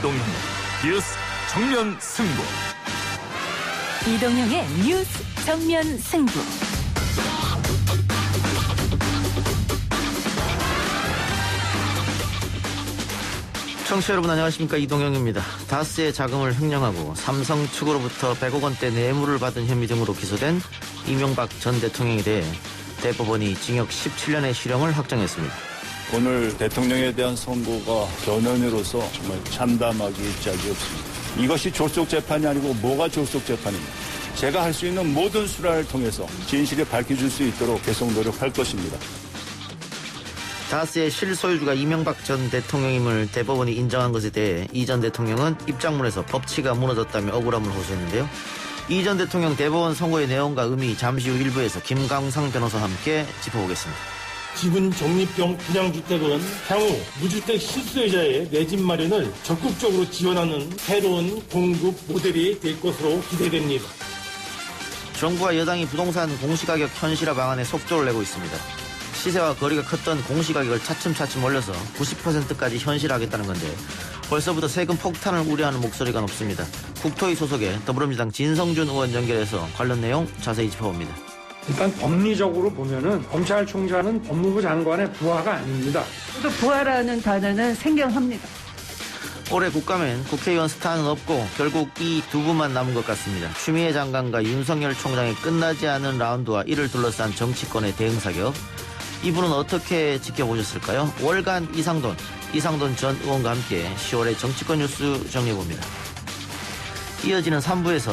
이동형의 뉴스 정면 승부. 이동형의 뉴스 정면 승부. 청취자 여러분 안녕하십니까, 이동형입니다. 다스의 자금을 횡령하고 삼성 측으로부터 100억 원대 뇌물을 받은 혐의 등으로 기소된 이명박 전 대통령에 대해 대법원이 징역 17년의 실형을 확정했습니다. 오늘 대통령에 대한 선고가 변호인으로서 정말 참담하기 짝이 없습니다. 이것이 졸속 재판이 아니고 뭐가 졸속 재판입니다. 제가 할 수 있는 모든 수단을 통해서 진실을 밝혀줄 수 있도록 계속 노력할 것입니다. 다스의 실소유주가 이명박 전 대통령임을 대법원이 인정한 것에 대해 이 전 대통령은 입장문에서 법치가 무너졌다며 억울함을 호소했는데요. 이 전 대통령 대법원 선고의 내용과 의미 잠시 후 일부에서 김광상 변호사와 함께 짚어보겠습니다. 지분 적립형 분양주택은 향후 무주택 실수요자의 내 집 마련을 적극적으로 지원하는 새로운 공급 모델이 될 것으로 기대됩니다. 정부와 여당이 부동산 공시가격 현실화 방안에 속도를 내고 있습니다. 시세와 거리가 컸던 공시가격을 차츰차츰 올려서 90%까지 현실화하겠다는 건데 벌써부터 세금 폭탄을 우려하는 목소리가 높습니다. 국토위 소속의 더불어민주당 진성준 의원 연결해서 관련 내용 자세히 짚어봅니다. 일단 법리적으로 보면은 검찰총장은 법무부 장관의 부하가 아닙니다. 또 부하라는 단어는 생경합니다. 올해 국감엔 국회의원 스타는 없고 결국 이 두 분만 남은 것 같습니다. 추미애 장관과 윤석열 총장의 끝나지 않은 라운드와 이를 둘러싼 정치권의 대응 사격. 이분은 어떻게 지켜보셨을까요? 월간 이상돈 전 의원과 함께 10월의 정치권 뉴스 정리해봅니다. 이어지는 3부에서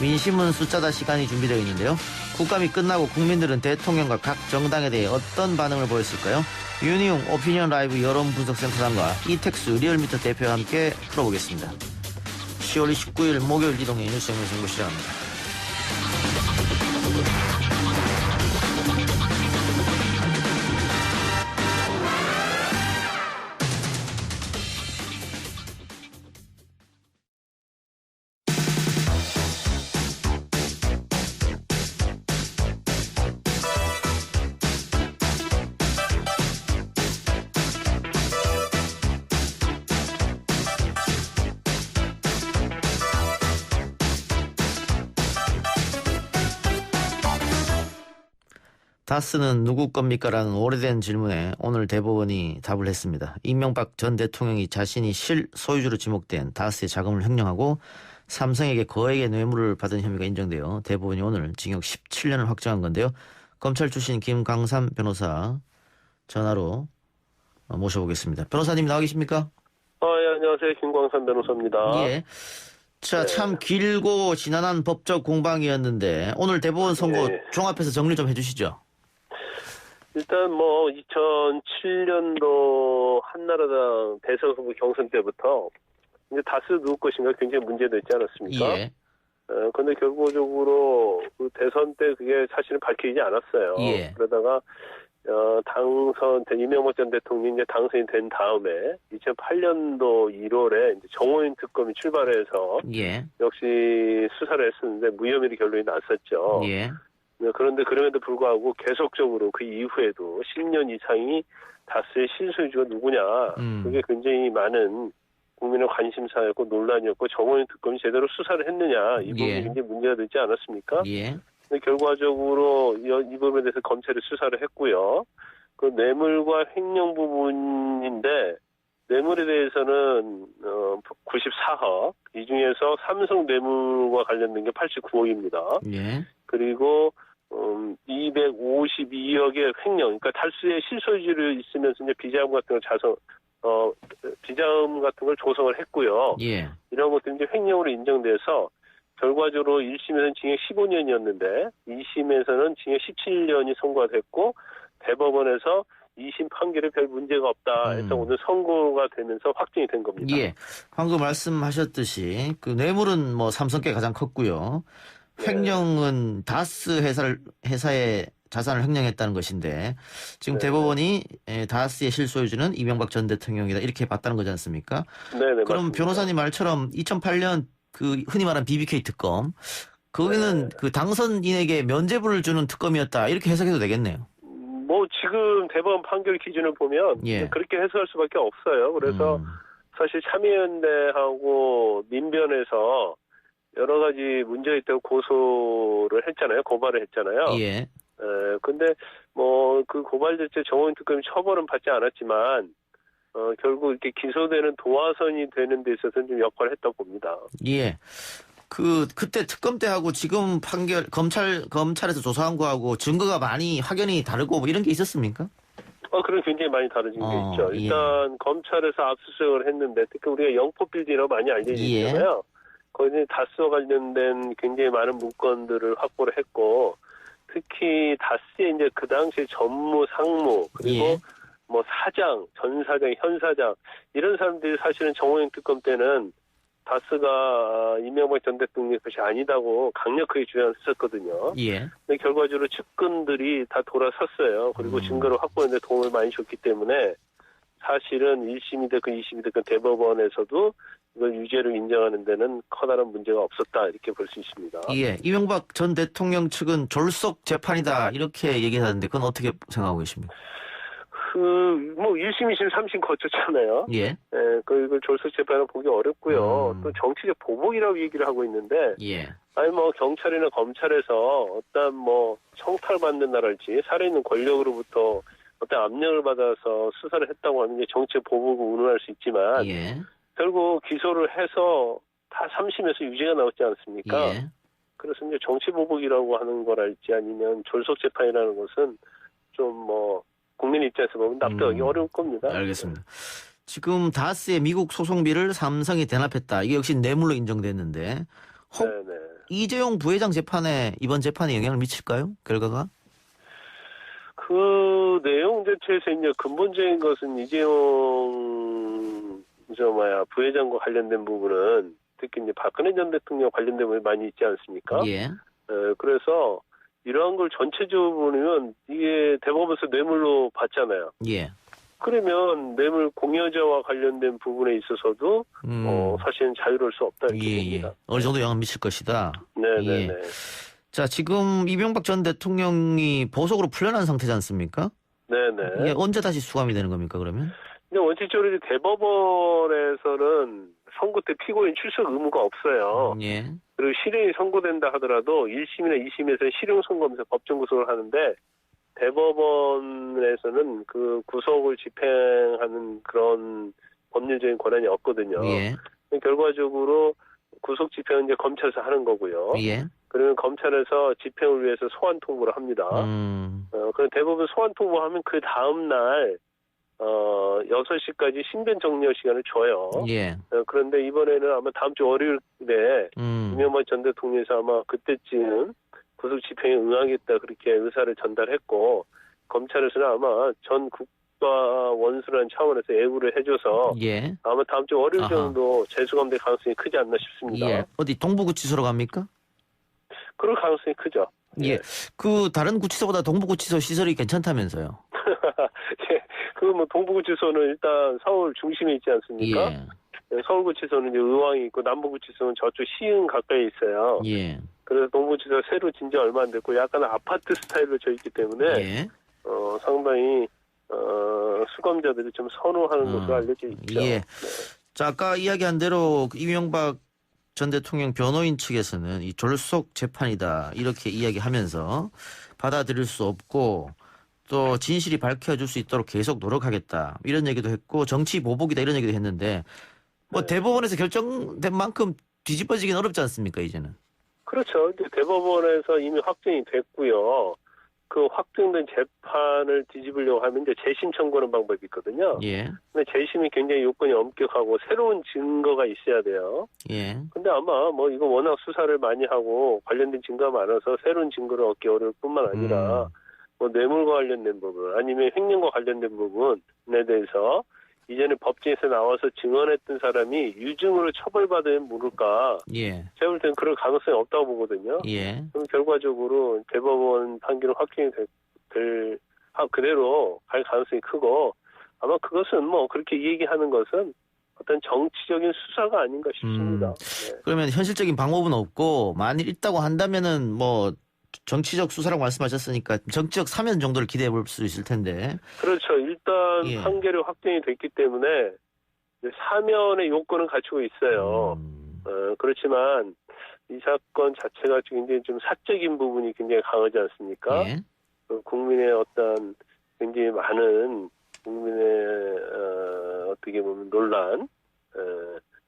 민심은 숫자다 시간이 준비되어 있는데요. 국감이 끝나고 국민들은 대통령과 각 정당에 대해 어떤 반응을 보였을까요? 윤희용 오피니언 라이브 여론분석센터장과 이택수 리얼미터 대표와 함께 풀어보겠습니다. 10월 29일 목요일 이동의 뉴스 정면 승부 시작합니다. 다스는 누구 겁니까? 라는 오래된 질문에 오늘 대법원이 답을 했습니다. 이명박 전 대통령이 자신이 실소유주로 지목된 다스의 자금을 횡령하고 삼성에게 거액의 뇌물을 받은 혐의가 인정되어 대법원이 오늘 징역 17년을 확정한 건데요. 검찰 출신 김광삼 변호사 전화로 모셔보겠습니다. 변호사님 나와 계십니까? 예, 안녕하세요. 김광삼 변호사입니다. 예. 자, 참 길고 지난한 법적 공방이었는데 오늘 대법원 선고 종합해서 정리 좀 해주시죠. 일단 2007년도 한나라당 대선 후보 경선 때부터 이제 다스 누구 것인가 굉장히 문제됐지 않았습니까? 예. 근데 결과적으로 그 대선 때 그게 사실은 밝혀지지 않았어요. 예. 그러다가 당선된 이명박 전 대통령이 이제 당선이 된 다음에 2008년도 1월에 이제 정호인 특검이 출발해서 예. 역시 수사를 했었는데 무혐의 결론이 났었죠. 예. 그런데 그럼에도 불구하고 계속적으로 그 이후에도 10년 이상이 다스의 실소유주가 누구냐. 그게 굉장히 많은 국민의 관심사였고 논란이었고 정호인 특검이 제대로 수사를 했느냐. 이 부분이 굉장히 문제가 되지 않았습니까? 예. 근데 결과적으로 이 부분에 대해서 검찰이 수사를 했고요. 그 뇌물과 횡령 부분인데 뇌물에 대해서는 94억, 이 중에서 삼성 뇌물과 관련된 게 89억입니다. 예. 그리고 252억의 횡령, 그러니까 달수의 실소유주를 있으면서 이제 비자금 같은 걸 비자금 같은 걸 조성을 했고요. 예. 이런 것들이 이제 횡령으로 인정돼서 결과적으로 1심에서는 징역 15년이었는데 2심에서는 징역 17년이 선고가 됐고 대법원에서 2심 판결에 별 문제가 없다 해서 오늘 선고가 되면서 확정이 된 겁니다. 예. 방금 말씀하셨듯이 그 뇌물은 삼성께 가장 컸고요. 횡령은 다스 회사의 자산을 횡령했다는 것인데 지금 대법원이 다스의 실소유주는 이명박 전 대통령이다 이렇게 봤다는 거지 않습니까? 네네. 그럼 맞습니다. 변호사님 말처럼 2008년 그 흔히 말하는 BBK 특검 거기는 그 당선인에게 면죄부를 주는 특검이었다 이렇게 해석해도 되겠네요. 지금 대법원 판결 기준을 보면 그렇게 해석할 수밖에 없어요. 그래서 사실 참여연대하고 민변에서 여러 가지 문제가 있다고 고소를 했잖아요. 고발을 했잖아요. 예. 근데 뭐 그 고발 자체 정호인 특검이 처벌은 받지 않았지만 결국 이렇게 기소되는 도화선이 되는 데 있어서는 좀 역할을 했다고 봅니다. 예. 그때 특검 때하고 지금 판결, 검찰에서 조사한 거하고 증거가 많이 확연히 다르고 뭐 이런 게 있었습니까? 그런 굉장히 많이 다르진 게 있죠. 예. 일단 검찰에서 압수수색을 했는데 특히 우리가 영포빌딩이라고 많이 알려져 있잖아요. 거기는 다스와 관련된 굉장히 많은 문건들을 확보를 했고 특히 다스의 이제 그 당시에 전무, 상무 그리고 뭐 사장, 전 사장, 현 사장 이런 사람들이 사실은 정호영 특검 때는 다스가 이명박 전 대통령의 것이 아니다고 강력하게 주장했었거든요. 예. 근데 결과적으로 측근들이 다 돌아섰어요. 그리고 증거를 확보하는 데 도움을 많이 줬기 때문에 사실은 1심이 됐건 2심이 됐건 대법원에서도 이걸 유죄로 인정하는 데는 커다란 문제가 없었다 이렇게 볼 수 있습니다. 예. 이명박 전 대통령 측은 졸속 재판이다 이렇게 얘기하는데 그건 어떻게 생각하고 계십니까? 뭐 1심, 2심, 3심 거쳤잖아요. 예. 이걸 졸속 재판을 보기 어렵고요. 또 정치적 보복이라고 얘기를 하고 있는데 예. 아니 뭐 경찰이나 검찰에서 어떤 뭐 청탁받는다랄지 살아있는 권력으로부터 어떤 압력을 받아서 수사를 했다고 하면 이제 정치적 보복을 운운할 수 있지만 예. 결국 기소를 해서 다 3심에서 유죄가 나왔지 않습니까? 예. 그래서 이제 정치 보복이라고 하는 거랄지 아니면 졸속 재판이라는 것은 좀 뭐 국민 입장에서 보면 납득하기 어려울 겁니다. 알겠습니다. 지금 다스의 미국 소송비를 삼성이 대납했다. 이게 역시 뇌물로 인정됐는데 혹 네네. 이재용 부회장 재판에 이번 재판에 영향을 미칠까요? 결과가? 그 내용 자체에서 이제 근본적인 것은 이재용 부회장과 관련된 부분은 특히 이제 박근혜 전 대통령 관련된 부분이 많이 있지 않습니까? 예. 그래서 이러한 걸 전체적으로 보면 이게 대법원에서 뇌물로 받잖아요. 예. 그러면 뇌물 공여자와 관련된 부분에 있어서도 사실은 자유로울 수 없다 이렇게 봅니다. 어느 정도 영향을 미칠 것이다. 네네네. 예. 자, 지금 이명박 전 대통령이 보석으로 풀려난 상태지 않습니까? 네네. 이게 언제 다시 수감이 되는 겁니까, 그러면? 근데 원칙적으로 이제 대법원에서는 선고 때 피고인 출석 의무가 없어요. 예. 그리고 실형이 선고된다 하더라도 1심이나 2심에서는 실형 선고하면서 법정 구속을 하는데 대법원에서는 그 구속을 집행하는 그런 법률적인 권한이 없거든요. 예. 결과적으로 구속 집행은 이제 검찰에서 하는 거고요. 예. 그러면 검찰에서 집행을 위해서 소환 통보를 합니다. 그럼 대법원 소환 통보하면 그 다음 날 6시까지 신변 정리할 시간을 줘요. 예. 그런데 이번에는 아마 다음 주 월요일에 이명박 전 대통령에서 아마 그때쯤 구속 집행에 응하겠다 그렇게 의사를 전달했고 검찰에서는 아마 전 국가 원수라는 차원에서 예우를 해줘서 예. 아마 다음 주 월요일 정도 재수감될 가능성이 크지 않나 싶습니다. 예. 어디 동부구치소로 갑니까? 그럴 가능성이 크죠. 예. 그 다른 구치소보다 동부구치소 시설이 괜찮다면서요? 예. 뭐 동부구치소는 일단 서울 중심에 있지 않습니까? 예. 서울구치소는 이제 의왕이 있고 남부구치소는 저쪽 시흥 가까이 있어요. 예. 그래서 동부구치소 새로 진지 얼마 안 됐고 약간 아파트 스타일로 져 있기 때문에 예. 상당히 수감자들이 좀 선호하는 것으로 알려져 있죠. 예. 네. 자, 아까 이야기한 대로 이명박 전 대통령 변호인 측에서는 이 졸속 재판이다 이렇게 이야기하면서 받아들일 수 없고 또 진실이 밝혀질 수 있도록 계속 노력하겠다 이런 얘기도 했고 정치 보복이다 이런 얘기도 했는데 뭐 대법원에서 결정된 만큼 뒤집어지긴 어렵지 않습니까 이제는? 그렇죠. 이제 대법원에서 이미 확정이 됐고요. 그 확정된 재판을 뒤집으려고 하면 이제 재심 청구하는 방법이 있거든요. 예. 근데 재심이 굉장히 요건이 엄격하고 새로운 증거가 있어야 돼요. 예. 근데 아마 뭐 이거 워낙 수사를 많이 하고 관련된 증거가 많아서 새로운 증거를 얻기 어려울 뿐만 아니라 뭐 뇌물과 관련된 부분 아니면 횡령과 관련된 부분에 대해서 이전에 법정에서 나와서 증언했던 사람이 유증으로 처벌받으면 모를까. 예. 제가 볼 때는 그럴 가능성이 없다고 보거든요. 예. 그럼 결과적으로 대법원 판결은 확정이 그대로 갈 가능성이 크고 아마 그것은 뭐 그렇게 얘기하는 것은 어떤 정치적인 수사가 아닌가 싶습니다. 네. 그러면 현실적인 방법은 없고 만일 있다고 한다면은 뭐 정치적 수사라고 말씀하셨으니까 정치적 사면 정도를 기대해 볼 수 있을 텐데. 그렇죠. 일단 예. 판결이 확정이 됐기 때문에 사면의 요건은 갖추고 있어요. 그렇지만 이 사건 자체가 굉장히 좀 사적인 부분이 굉장히 강하지 않습니까? 예. 국민의 어떤 굉장히 많은 국민의 어떻게 보면 논란,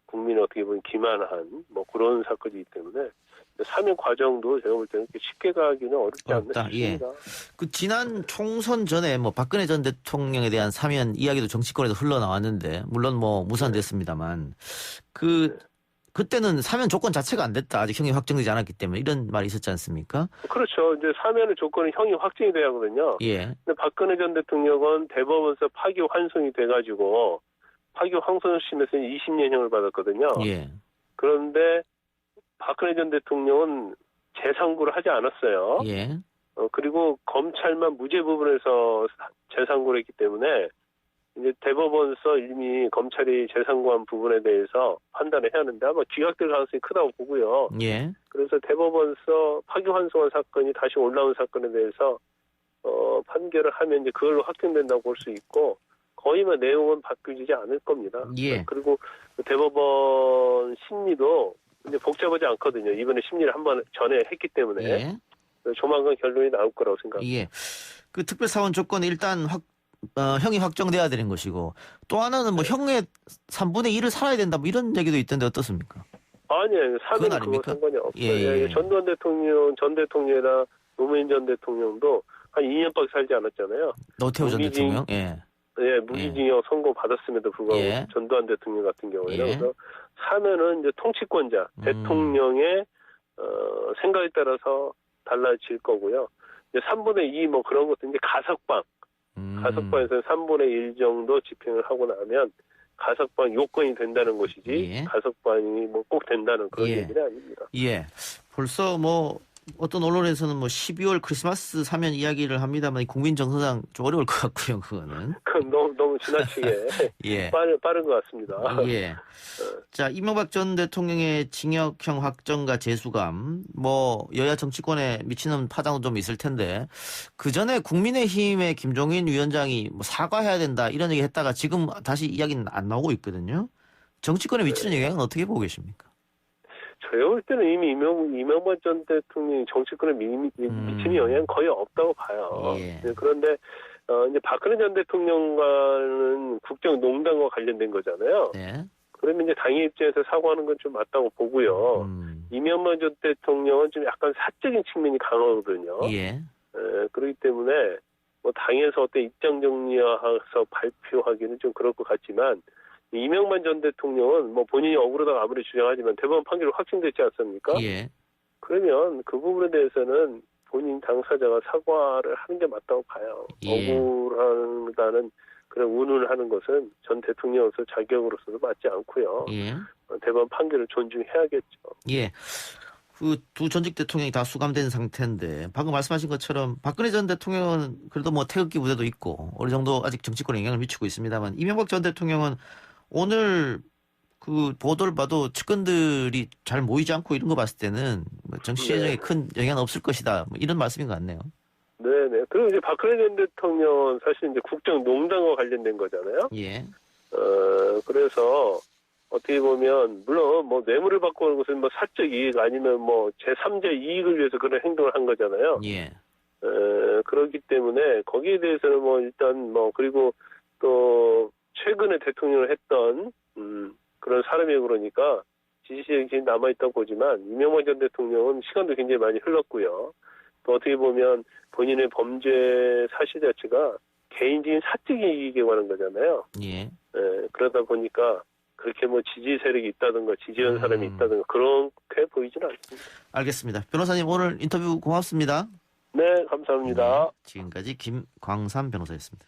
국민이 어떻게 보면 기만한 뭐 그런 사건이기 때문에 사면 과정도 제가 볼 때는 쉽게 가기는 어렵지 않나 싶습니다. 그 지난 총선 전에 뭐 박근혜 전 대통령에 대한 사면 이야기도 정치권에서 흘러나왔는데 물론 뭐 무산됐습니다만 그때는 사면 조건 자체가 안 됐다. 아직 형이 확정되지 않았기 때문에 이런 말이 있었지 않습니까? 그렇죠. 이제 사면의 조건은 형이 확정이 돼야 하거든요. 예. 근데 박근혜 전 대통령은 대법원에서 파기 환송이 돼가지고 파기 환송심에서는 20년형을 받았거든요. 예. 그런데 박근혜 전 대통령은 재상고를 하지 않았어요. 예. 그리고 검찰만 무죄 부분에서 재상고를 했기 때문에 이제 대법원에서 이미 검찰이 재상고한 부분에 대해서 판단을 해야 하는데 아마 기각될 가능성이 크다고 보고요. 예. 그래서 대법원에서 파기환송한 사건이 다시 올라온 사건에 대해서 판결을 하면 이제 그걸로 확정된다고 볼 수 있고 거의 뭐 내용은 바뀌지 않을 겁니다. 예. 그리고 그 대법원 심리도 이제 복잡하지 않거든요. 이번에 심리를 한 번 전에 했기 때문에 예. 조만간 결론이 나올 거라고 생각합니다. 예. 그 특별사원 조건이 일단 형이 확정돼야 되는 것이고 또 하나는 뭐 형의 3분의 1을 살아야 된다 뭐 이런 얘기도 있던데 어떻습니까? 아니에요. 사면 그거 아닙니까? 상관이 없어요. 예. 전두환 대통령, 전 대통령이나 노무현 전 대통령도 한 2년밖에 살지 않았잖아요. 노태우 전 대통령. 예. 예, 무기징역 선고 받았음에도 불구하고 예. 전두환 대통령 같은 경우에는 예. 그래서 사면은 이제 통치권자 대통령의 생각에 따라서 달라질 거고요. 이제 3분의 2 뭐 그런 것도 이제 가석방. 가석방에서 3분의 1 정도 집행을 하고 나면 가석방 요건이 된다는 것이지 예. 가석방이 뭐 꼭 된다는 그런 예. 얘기는 아닙니다. 예. 벌써 뭐 어떤 언론에서는 뭐 12월 크리스마스 사면 이야기를 합니다만 국민 정서상 좀 어려울 것 같고요. 그거는. 그건 너무 지나치게 예. 빠른 것 같습니다. 예. 자, 이명박 전 대통령의 징역형 확정과 재수감, 뭐 여야 정치권에 미치는 파장도 좀 있을 텐데 그 전에 국민의힘의 김종인 위원장이 뭐 사과해야 된다 이런 얘기 했다가 지금 다시 이야기는 안 나오고 있거든요. 정치권에 미치는 영향은 어떻게 보고 계십니까? 제가 볼 때는 이미 이명박 전 대통령이 정치권에 미치는 영향은 거의 없다고 봐요. 예. 그런데 이제 박근혜 전 대통령과는 국정농단과 관련된 거잖아요. 네. 그러면 이제 당의 입장에서 사과하는 건 좀 맞다고 보고요. 이명박 전 대통령은 좀 약간 사적인 측면이 강하거든요. 예. 그렇기 때문에 뭐 당에서 어떤 입장 정리해서 발표하기는 좀 그럴 것 같지만 이명박 전 대통령은 뭐 본인이 억울하다고 아무리 주장하지만 대법원 판결이 확정됐지 않습니까? 예. 그러면 그 부분에 대해서는 본인 당사자가 사과를 하는 게 맞다고 봐요. 예. 억울하다는 그런 운운을 하는 것은 전 대통령으로서 자격으로서도 맞지 않고요. 예. 대법원 판결을 존중해야겠죠. 예. 그 두 전직 대통령이 다 수감된 상태인데 방금 말씀하신 것처럼 박근혜 전 대통령은 그래도 뭐 태극기 부대도 있고 어느 정도 아직 정치권에 영향을 미치고 있습니다만 이명박 전 대통령은 오늘 그 보도를 봐도 측근들이 잘 모이지 않고 이런 거 봤을 때는 뭐 정치 재정에 큰 영향은 없을 것이다. 뭐 이런 말씀인 것 같네요. 네네. 그리고 이제 박근혜 전 대통령은 사실 이제 국정농단과 관련된 거잖아요. 예. 그래서 어떻게 보면 물론 뭐 뇌물을 받고 하는 것은 뭐 사적 이익 아니면 뭐 제3자 이익을 위해서 그런 행동을 한 거잖아요. 예. 그렇기 때문에 거기에 대해서는 뭐 일단 뭐 그리고 또 최근에 대통령을 했던 그런 사람이고 그러니까 지지력이 남아있다고 보지만 이명박 전 대통령은 시간도 굉장히 많이 흘렀고요. 또 어떻게 보면 본인의 범죄 사실 자체가 개인적인 사적인 이익에 관한 거잖아요. 예. 그러다 보니까 그렇게 뭐 지지 세력이 있다든가 지지하는 사람이 있다든가 그렇게 보이지는 않습니다. 알겠습니다. 변호사님 오늘 인터뷰 고맙습니다. 네, 감사합니다. 네, 지금까지 김광삼 변호사였습니다.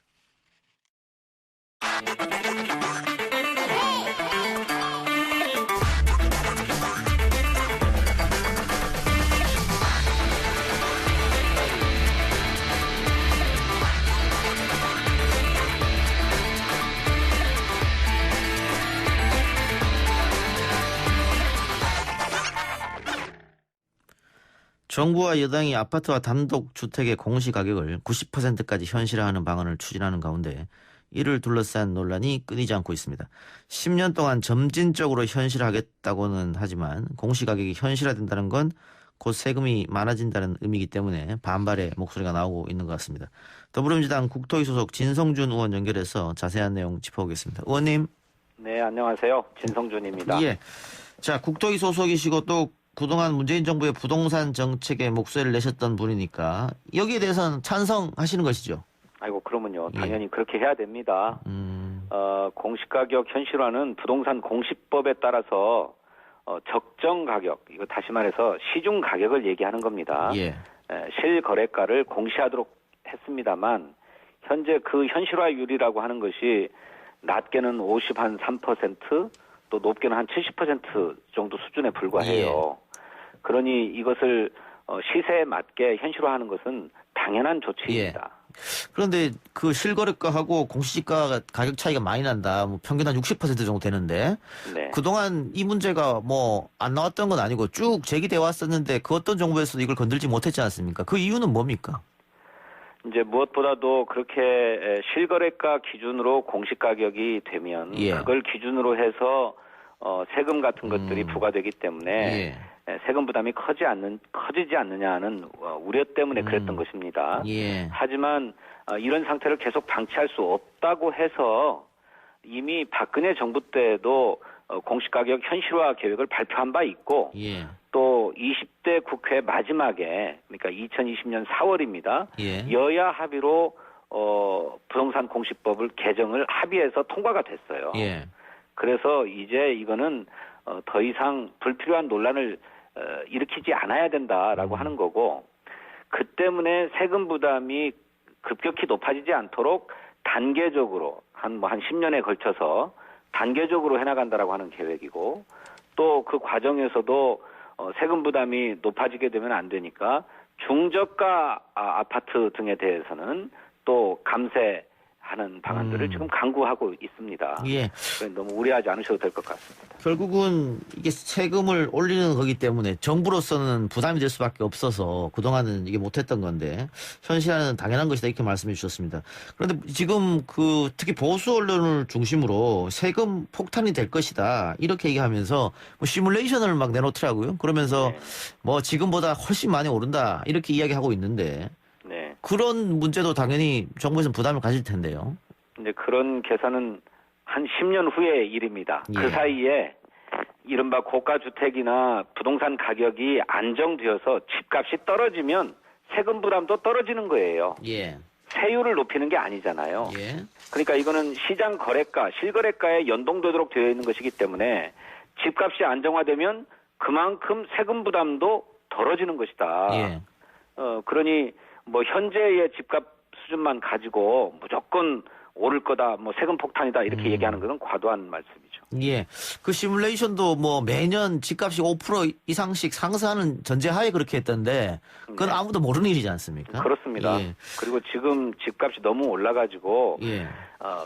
정부와 여당이 아파트와 단독주택의 공시가격을 90%까지 현실화하는 방안을 추진하는 가운데 이를 둘러싼 논란이 끊이지 않고 있습니다. 10년 동안 점진적으로 현실화하겠다고는 하지만 공시가격이 현실화된다는 건 곧 세금이 많아진다는 의미이기 때문에 반발의 목소리가 나오고 있는 것 같습니다. 더불어민주당 국토위 소속 진성준 의원 연결해서 자세한 내용 짚어보겠습니다. 의원님. 네, 안녕하세요. 진성준입니다. 예. 자, 국토위 소속이시고 또 그동안 문재인 정부의 부동산 정책에 목소리를 내셨던 분이니까 여기에 대해서는 찬성하시는 것이죠? 아이고, 그러면요. 당연히 그렇게 해야 됩니다. 공시가격 현실화는 부동산 공시법에 따라서 적정 가격, 이거 다시 말해서 시중 가격을 얘기하는 겁니다. 예. 실거래가를 공시하도록 했습니다만 현재 그 현실화율이라고 하는 것이 낮게는 53%, 또 높게는 한 70% 정도 수준에 불과해요. 그러니 이것을 시세에 맞게 현실화하는 것은 당연한 조치입니다. 그런데 그 실거래가하고 공시지가 가격 차이가 많이 난다. 뭐 평균 한 60% 정도 되는데 네. 그동안 이 문제가 뭐 안 나왔던 건 아니고 쭉 제기돼 왔었는데 그 어떤 정부에서도 이걸 건들지 못했지 않습니까? 그 이유는 뭡니까? 이제 무엇보다도 그렇게 실거래가 기준으로 공시가격이 되면 그걸 기준으로 해서 세금 같은 것들이 부과되기 때문에 세금 부담이 커지지 않느냐는 우려 때문에 그랬던 것입니다. 하지만 이런 상태를 계속 방치할 수 없다고 해서 이미 박근혜 정부 때도 공시가격 현실화 계획을 발표한 바 있고 또 20대 국회 마지막에 그러니까 2020년 4월입니다. 여야 합의로 부동산 공시법을 개정을 합의해서 통과가 됐어요. 그래서 이제 이거는 더 이상 불필요한 논란을 일으키지 않아야 된다라고 하는 거고 그 때문에 세금 부담이 급격히 높아지지 않도록 단계적으로 한 10년에 걸쳐서 단계적으로 해나간다라고 하는 계획이고 또 그 과정에서도 세금 부담이 높아지게 되면 안 되니까 중저가 아파트 등에 대해서는 또 감세하는 방안들을 지금 강구하고 있습니다. 너무 우려하지 않으셔도 될 것 같습니다. 결국은 이게 세금을 올리는 거기 때문에 정부로서는 부담이 될 수밖에 없어서 그동안은 이게 못했던 건데 현실화는 당연한 것이다 이렇게 말씀해 주셨습니다. 그런데 지금 그 특히 보수 언론을 중심으로 세금 폭탄이 될 것이다 이렇게 얘기하면서 뭐 시뮬레이션을 막 내놓더라고요. 그러면서 뭐 지금보다 훨씬 많이 오른다 이렇게 이야기하고 있는데 그런 문제도 당연히 정부에서는 부담을 가질 텐데요. 이제 그런 계산은 한 10년 후의 일입니다. 그 사이에 이른바 고가 주택이나 부동산 가격이 안정되어서 집값이 떨어지면 세금 부담도 떨어지는 거예요. 세율을 높이는 게 아니잖아요. 그러니까 이거는 시장 거래가, 실거래가에 연동되도록 되어 있는 것이기 때문에 집값이 안정화되면 그만큼 세금 부담도 덜어지는 것이다. 그러니 뭐 현재의 집값 수준만 가지고 무조건 오를 거다, 뭐 세금 폭탄이다 이렇게 얘기하는 것은 과도한 말씀이죠. 그 시뮬레이션도 뭐 매년 집값이 5% 이상씩 상승하는 전제하에 그렇게 했던데 그건 아무도 모르는 일이지 않습니까? 그렇습니다. 그리고 지금 집값이 너무 올라가지고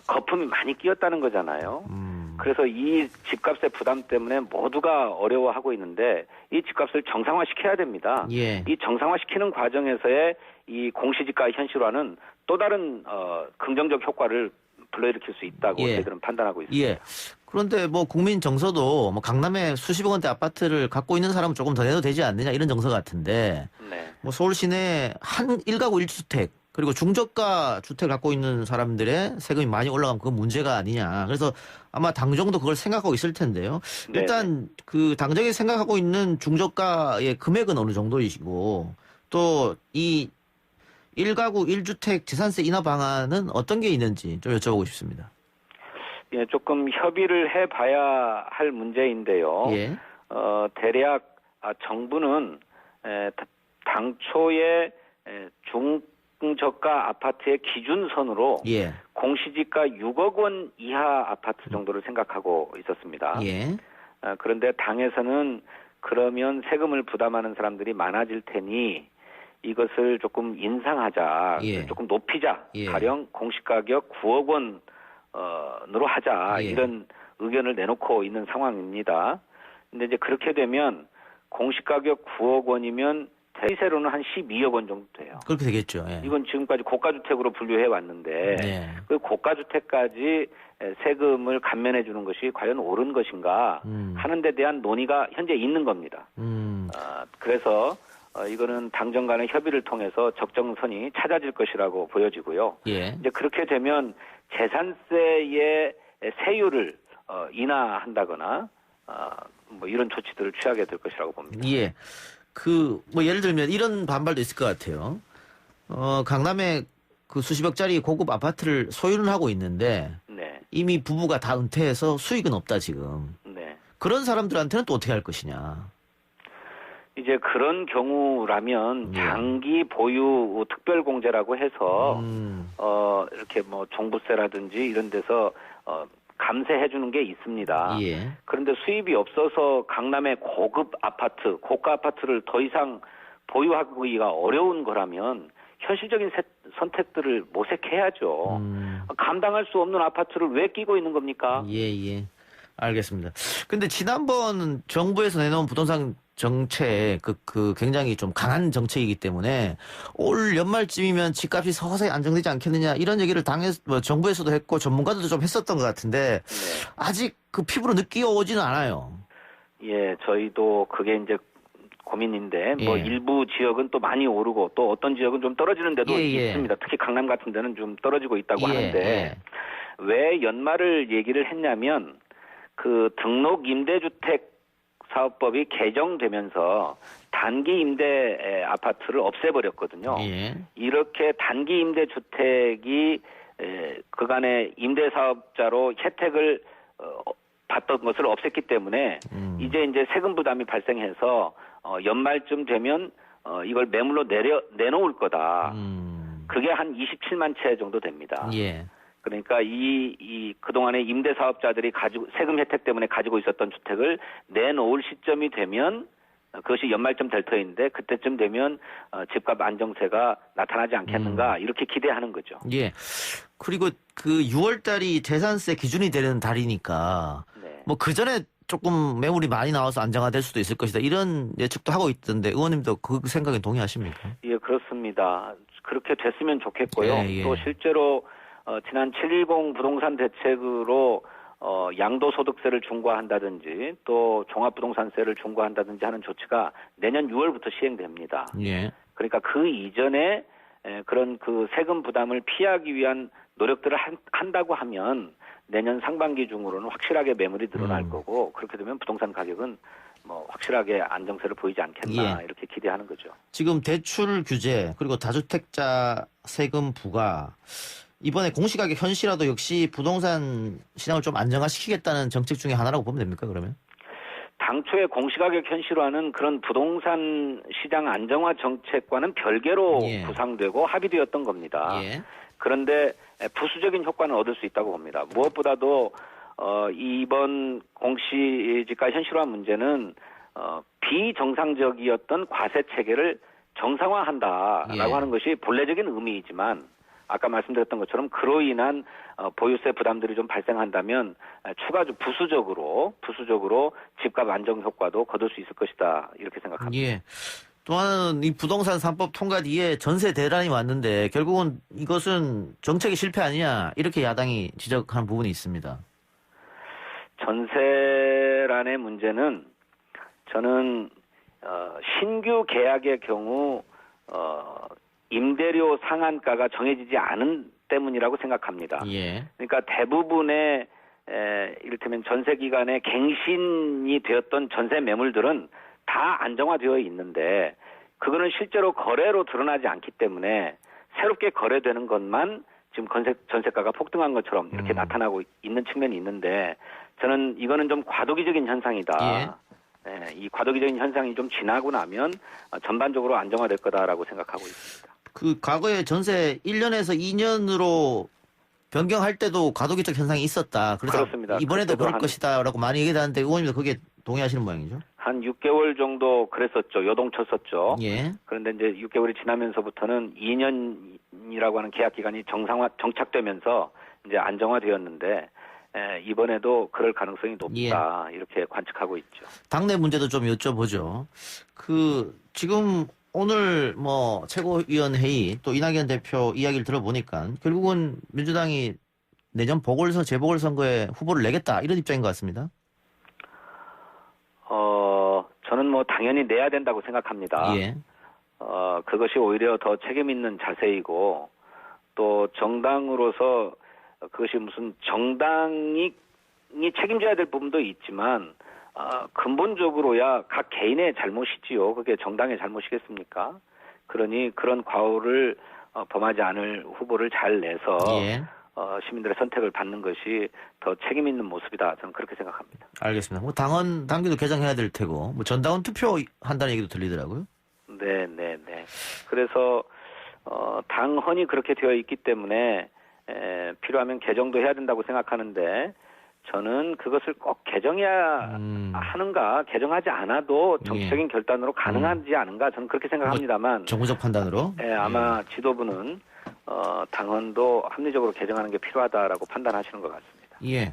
거품이 많이 끼었다는 거잖아요. 그래서 이 집값의 부담 때문에 모두가 어려워하고 있는데 이 집값을 정상화시켜야 됩니다. 이 정상화시키는 과정에서의 이 공시지가 현실화는 또 다른 긍정적 효과를 불러일으킬 수 있다고 저희들은 판단하고 있습니다. 그런데 뭐 국민 정서도 뭐 강남에 수십억 원대 아파트를 갖고 있는 사람은 조금 더 내도 되지 않느냐 이런 정서 같은데 뭐 서울 시내 한 1가구 1주택 그리고 중저가 주택을 갖고 있는 사람들의 세금이 많이 올라가면 그건 문제가 아니냐. 그래서 아마 당정도 그걸 생각하고 있을 텐데요. 일단 그 당정이 생각하고 있는 중저가의 금액은 어느 정도이시고 또 이 1가구 1주택 재산세 인하 방안은 어떤 게 있는지 좀 여쭤보고 싶습니다. 조금 협의를 해봐야 할 문제인데요. 대략 정부는 당초에 중저가 아파트의 기준선으로 공시지가 6억 원 이하 아파트 정도를 생각하고 있었습니다. 그런데 당에서는 그러면 세금을 부담하는 사람들이 많아질 테니 이것을 조금 인상하자, 조금 높이자, 가령 공시가격 9억 원으로 하자 이런 의견을 내놓고 있는 상황입니다. 근데 이제 그렇게 되면 공시가격 9억 원이면 대세로는 한 12억 원 정도 돼요. 그렇게 되겠죠. 예. 이건 지금까지 고가주택으로 분류해 왔는데 네. 그 고가주택까지 세금을 감면해 주는 것이 과연 옳은 것인가 하는 데 대한 논의가 현재 있는 겁니다. 그래서 이거는 당정 간의 협의를 통해서 적정선이 찾아질 것이라고 보여지고요. 예. 이제 그렇게 되면 재산세의 세율을 인하한다거나 뭐 이런 조치들을 취하게 될 것이라고 봅니다. 예. 뭐 예를 들면 이런 반발도 있을 것 같아요. 강남에 그 수십억짜리 고급 아파트를 소유는 하고 있는데 네. 이미 부부가 다 은퇴해서 수익은 없다 지금. 네. 그런 사람들한테는 또 어떻게 할 것이냐. 이제 그런 경우라면 예. 장기 보유 특별공제라고 해서 이렇게 뭐 종부세라든지 이런 데서 감세해 주는 게 있습니다. 예. 그런데 수입이 없어서 강남의 고급 아파트, 고가 아파트를 더 이상 보유하기가 어려운 거라면 현실적인 선택들을 모색해야죠. 감당할 수 없는 아파트를 왜 끼고 있는 겁니까? 예. 알겠습니다. 근데 지난번 정부에서 내놓은 부동산 정책, 그 굉장히 좀 강한 정책이기 때문에 올 연말쯤이면 집값이 서서히 안정되지 않겠느냐 이런 얘기를 정부에서도 했고 전문가들도 좀 했었던 것 같은데 네. 아직 그 피부로 느끼어오지는 않아요. 예, 저희도 그게 이제 고민인데 뭐 예. 일부 지역은 또 많이 오르고 또 어떤 지역은 좀 떨어지는 데도 예. 있습니다. 특히 강남 같은 데는 좀 떨어지고 있다고 예. 하는데 왜 연말을 얘기를 했냐면 그 등록 임대주택 사업법이 개정되면서 단기 임대 아파트를 없애버렸거든요. 예. 이렇게 단기 임대 주택이 그간의 임대 사업자로 혜택을 받던 것을 없앴기 때문에 이제 세금 부담이 발생해서 연말쯤 되면 이걸 매물로 내놓을 거다. 그게 한 27만 채 정도 됩니다. 예. 그러니까 그동안에 임대 사업자들이 세금 혜택 때문에 가지고 있었던 주택을 내놓을 시점이 되면 그것이 연말쯤 될 터인데 그때쯤 되면 집값 안정세가 나타나지 않겠는가 이렇게 기대하는 거죠. 예. 그리고 그 6월 달이 재산세 기준이 되는 달이니까 네. 뭐 그 전에 조금 매물이 많이 나와서 안정화될 수도 있을 것이다. 이런 예측도 하고 있던데 의원님도 그 생각에 동의하십니까? 예, 그렇습니다. 그렇게 됐으면 좋겠고요. 예. 또 실제로 지난 7.10 부동산 대책으로 양도소득세를 중과한다든지 또 종합부동산세를 중과한다든지 하는 조치가 내년 6월부터 시행됩니다. 예. 그러니까 그 이전에 그런 그 세금 부담을 피하기 위한 노력들을 한다고 하면 내년 상반기 중으로는 확실하게 매물이 늘어날 거고 그렇게 되면 부동산 가격은 뭐 확실하게 안정세를 보이지 않겠나 이렇게 기대하는 거죠. 지금 대출 규제 그리고 다주택자 세금 부과 이번에 공시가격 현실화도 역시 부동산 시장을 좀 안정화시키겠다는 정책 중에 하나라고 보면 됩니까 그러면? 당초에 공시가격 현실화는 그런 부동산 시장 안정화 정책과는 별개로 구상되고 합의되었던 겁니다. 예. 그런데 부수적인 효과는 얻을 수 있다고 봅니다. 무엇보다도 이번 공시지가 현실화 문제는 비정상적이었던 과세 체계를 정상화한다라고 하는 것이 본래적인 의미이지만 아까 말씀드렸던 것처럼 그로 인한 보유세 부담들이 좀 발생한다면 부수적으로 집값 안정 효과도 거둘 수 있을 것이다 이렇게 생각합니다. 예. 또 하나는 이 부동산 3법 통과 뒤에 전세 대란이 왔는데 결국은 이것은 정책의 실패 아니냐 이렇게 야당이 지적하는 부분이 있습니다. 전세란의 문제는 저는 신규 계약의 경우 임대료 상한가가 정해지지 않은 때문이라고 생각합니다. 예. 그러니까 대부분의 이를테면 전세 기간에 갱신이 되었던 전세 매물들은 다 안정화되어 있는데 그거는 실제로 거래로 드러나지 않기 때문에 새롭게 거래되는 것만 지금 전세가가 폭등한 것처럼 이렇게 나타나고 있는 측면이 있는데 저는 이거는 좀 과도기적인 현상이다. 이 과도기적인 현상이 좀 지나고 나면 전반적으로 안정화될 거다라고 생각하고 있습니다. 그 과거에 전세 1년에서 2년으로 변경할 때도 과도기적 현상이 있었다. 그래서 그렇습니다. 이번에도 그럴 것이다라고 많이 얘기하는데 의원님도 그게 동의하시는 모양이죠? 한 6개월 정도 그랬었죠. 요동쳤었죠. 예. 그런데 이제 6개월이 지나면서부터는 2년이라고 하는 계약 기간이 정착되면서 이제 안정화되었는데 이번에도 그럴 가능성이 높다. 이렇게 관측하고 있죠. 당내 문제도 좀 여쭤보죠. 지금 오늘 뭐 최고위원 회의 또 이낙연 대표 이야기를 들어보니까 결국은 민주당이 내년 재보궐선거에 후보를 내겠다 이런 입장인 것 같습니다. 저는 뭐 당연히 내야 된다고 생각합니다. 예. 그것이 오히려 더 책임 있는 자세이고 또 정당으로서 그것이 무슨 정당이 책임져야 될 부분도 있지만 근본적으로야 각 개인의 잘못이지요. 그게 정당의 잘못이겠습니까? 그러니 그런 과오를 범하지 않을 후보를 잘 내서 예. 시민들의 선택을 받는 것이 더 책임 있는 모습이다. 저는 그렇게 생각합니다. 알겠습니다. 뭐 당규도 개정해야 될 테고 뭐 전당원 투표 한다는 얘기도 들리더라고요. 네. 그래서 당헌이 그렇게 되어 있기 때문에 필요하면 개정도 해야 된다고 생각하는데 저는 그것을 꼭 개정해야 하는가, 개정하지 않아도 정치적인 결단으로 가능하지 않은가 저는 그렇게 생각합니다만 정부적 판단으로? 아마 지도부는 당헌도 합리적으로 개정하는 게 필요하다라고 판단하시는 것 같습니다. 예.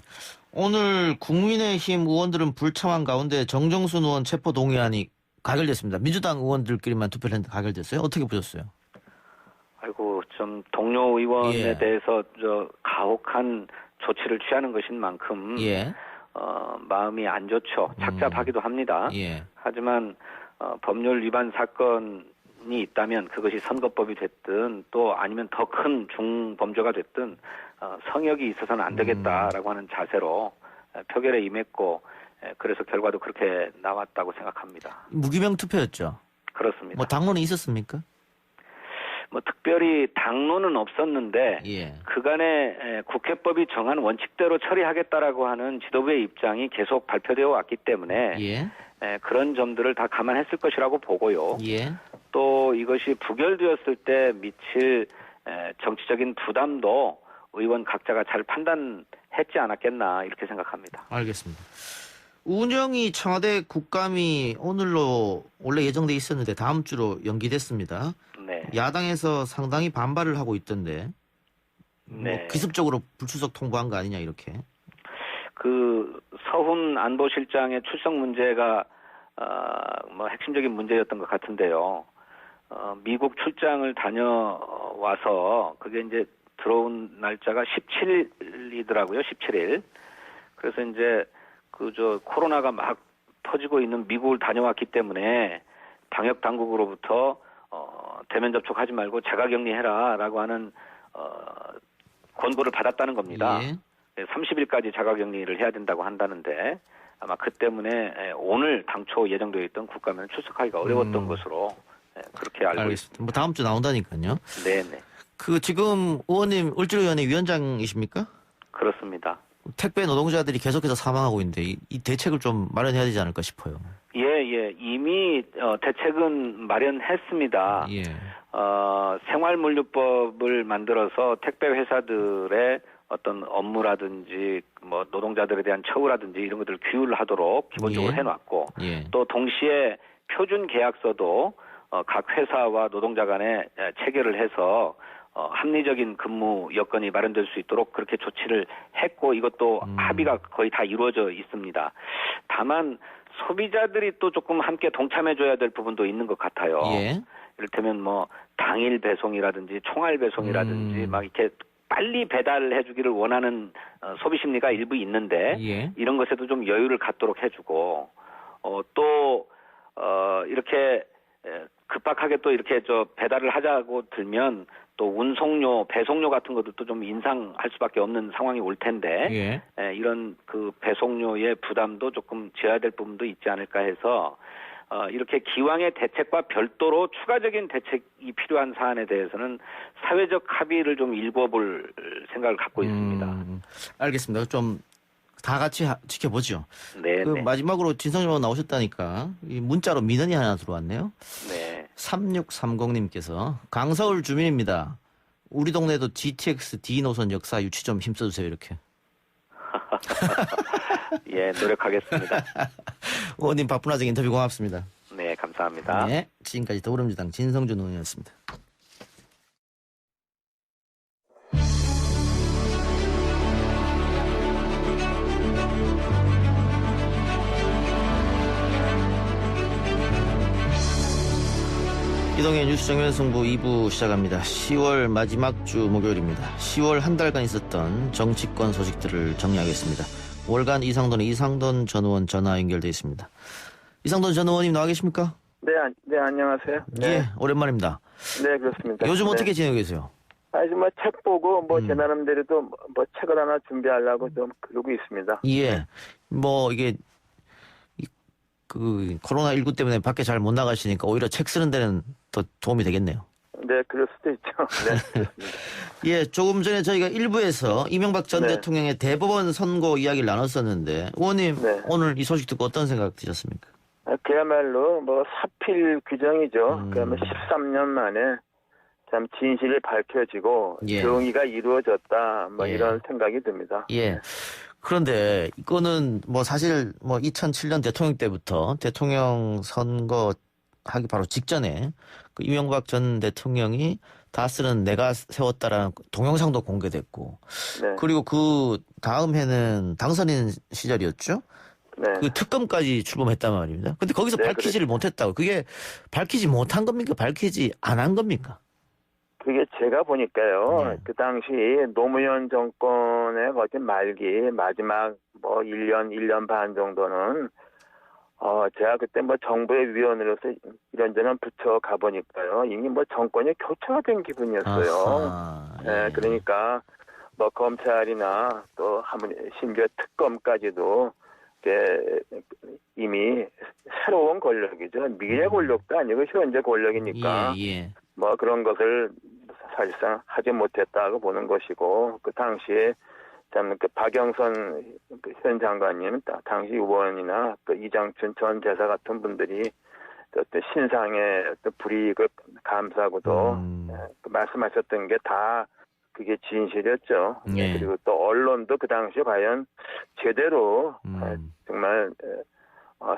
오늘 국민의힘 의원들은 불참한 가운데 정정순 의원 체포 동의안이 가결됐습니다. 민주당 의원들끼리만 투표를 했는데 가결됐어요. 어떻게 보셨어요? 아이고, 좀 동료 의원에 예. 대해서 가혹한 조치를 취하는 것인 만큼 예. 마음이 안 좋죠. 착잡하기도 합니다. 예. 하지만 법률 위반 사건이 있다면 그것이 선거법이 됐든 또 아니면 더 큰 중범죄가 됐든 성역이 있어서는 안 되겠다라고 하는 자세로 표결에 임했고 그래서 결과도 그렇게 나왔다고 생각합니다. 무기명 투표였죠? 그렇습니다. 뭐 당론이 있었습니까? 뭐 특별히 당론은 없었는데 예. 그간에 국회법이 정한 원칙대로 처리하겠다라고 하는 지도부의 입장이 계속 발표되어 왔기 때문에 예. 그런 점들을 다 감안했을 것이라고 보고요. 예. 또 이것이 부결되었을 때 미칠 정치적인 부담도 의원 각자가 잘 판단했지 않았겠나 이렇게 생각합니다. 알겠습니다. 우은영이 청와대 국감이 오늘로 원래 예정돼 있었는데 다음 주로 연기됐습니다. 네. 야당에서 상당히 반발을 하고 있던데 네. 뭐 기습적으로 불출석 통보한 거 아니냐 이렇게. 그 서훈 안보실장의 출석 문제가 뭐 핵심적인 문제였던 것 같은데요. 미국 출장을 다녀와서 그게 이제 들어온 날짜가 17일이더라고요. 17일. 그래서 이제 코로나가 막 터지고 있는 미국을 다녀왔기 때문에 방역 당국으로부터 대면 접촉하지 말고 자가격리해라라고 하는 권고를 받았다는 겁니다. 예. 30일까지 자가격리를 해야 된다고 한다는데 아마 그 때문에 오늘 당초 예정되어 있던 국감에는 출석하기가 어려웠던 것으로 그렇게 알고 있습니다. 뭐 다음 주 나온다니까요. 네네. 지금 의원님 을지로위원회 위원장이십니까? 그렇습니다. 택배 노동자들이 계속해서 사망하고 있는데 이 대책을 좀 마련해야 되지 않을까 싶어요. 예. 이미 대책은 마련했습니다. 예. 생활물류법을 만들어서 택배 회사들의 어떤 업무라든지 뭐 노동자들에 대한 처우라든지 이런 것들을 규율을 하도록 기본적으로 예. 해놨고 예. 또 동시에 표준 계약서도 각 회사와 노동자 간에 체결을 해서 합리적인 근무 여건이 마련될 수 있도록 그렇게 조치를 했고 이것도 합의가 거의 다 이루어져 있습니다. 다만 소비자들이 또 조금 함께 동참해줘야 될 부분도 있는 것 같아요. 예. 이를테면 뭐 당일 배송이라든지 총알 배송이라든지 막 이렇게 빨리 배달을 해주기를 원하는 소비 심리가 일부 있는데 예. 이런 것에도 좀 여유를 갖도록 해주고 또 이렇게 급박하게 또 이렇게 배달을 하자고 들면 또 운송료, 배송료 같은 것도 좀 인상할 수밖에 없는 상황이 올 텐데 이런 그 배송료의 부담도 조금 지어야 될 부분도 있지 않을까 해서 이렇게 기왕의 대책과 별도로 추가적인 대책이 필요한 사안에 대해서는 사회적 합의를 좀 일궈볼 생각을 갖고 있습니다. 알겠습니다. 좀 다 같이 지켜보죠. 네. 마지막으로 진성준 의원 나오셨다니까 이 문자로 민원이 하나 들어왔네요. 네. 3630님께서 강서울 주민입니다. 우리 동네도 GTX D 노선 역사 유치 좀 힘써주세요 이렇게. 예, 노력하겠습니다. 의원님 바쁜 와중에 인터뷰 고맙습니다. 네, 감사합니다. 네, 지금까지 더불어민주당 진성준 의원이었습니다. 이동의 뉴스 정면 승부 2부 시작합니다. 10월 마지막 주 목요일입니다. 10월 한 달간 있었던 정치권 소식들을 정리하겠습니다. 월간 이상돈 전 의원 전화 연결되어 있습니다. 이상돈 전 의원님 나와 계십니까? 네, 안녕하세요. 네. 예, 오랜만입니다. 네, 그렇습니다. 요즘 네. 어떻게 지내고 계세요? 뭐 책 보고 제 나름대로도 뭐 책을 하나 준비하려고 좀 그러고 있습니다. 예. 뭐 이게 그 코로나19 때문에 밖에 잘 못 나가시니까 오히려 책 쓰는 데는 더 도움이 되겠네요. 네, 그럴 수도 있죠. 네, 그렇습니다. 예, 조금 전에 저희가 1부에서 이명박 전 네. 대통령의 대법원 선고 이야기를 나눴었는데 의원님 네. 오늘 이 소식 듣고 어떤 생각 드셨습니까? 그야말로 뭐 사필 규정이죠. 그야말로 13년 만에 참 진실이 밝혀지고 예. 정의가 이루어졌다. 뭐 예. 이런 생각이 듭니다. 예. 그런데 이거는 뭐 사실 뭐 2007년 대통령 때부터 대통령 선거 하기 바로 직전에 그 이명박 전 대통령이 다스는 내가 세웠다라는 동영상도 공개됐고 네. 그리고 그 다음 해는 당선인 시절이었죠. 네. 그 특검까지 출범했단 말입니다. 근데 거기서 네, 밝히지를 못했다고. 그게 밝히지 못한 겁니까? 밝히지 안 한 겁니까? 그게 제가 보니까요. 네. 그 당시 노무현 정권의 거진 말기 마지막 뭐 1년 반 정도는 제가 그때 뭐 정부의 위원으로서 이런저런 부처 가보니까요. 이미 뭐 정권이 교체가 된 기분이었어요. 아하, 예. 네, 그러니까 뭐 검찰이나 또 심지어 특검까지도 이미 새로운 권력이죠. 미래 권력도 아니고 현재 권력이니까 예. 뭐 그런 것을 사실상 하지 못했다고 보는 것이고 그 당시에 참 그 박영선 현 장관님 당시 의원이나 그 이장춘 전 대사 같은 분들이 어떤 신상의 어떤 불이익을 감수하고도 그 말씀하셨던 게 다 그게 진실이었죠. 예. 그리고 또 언론도 그 당시에 과연 제대로 정말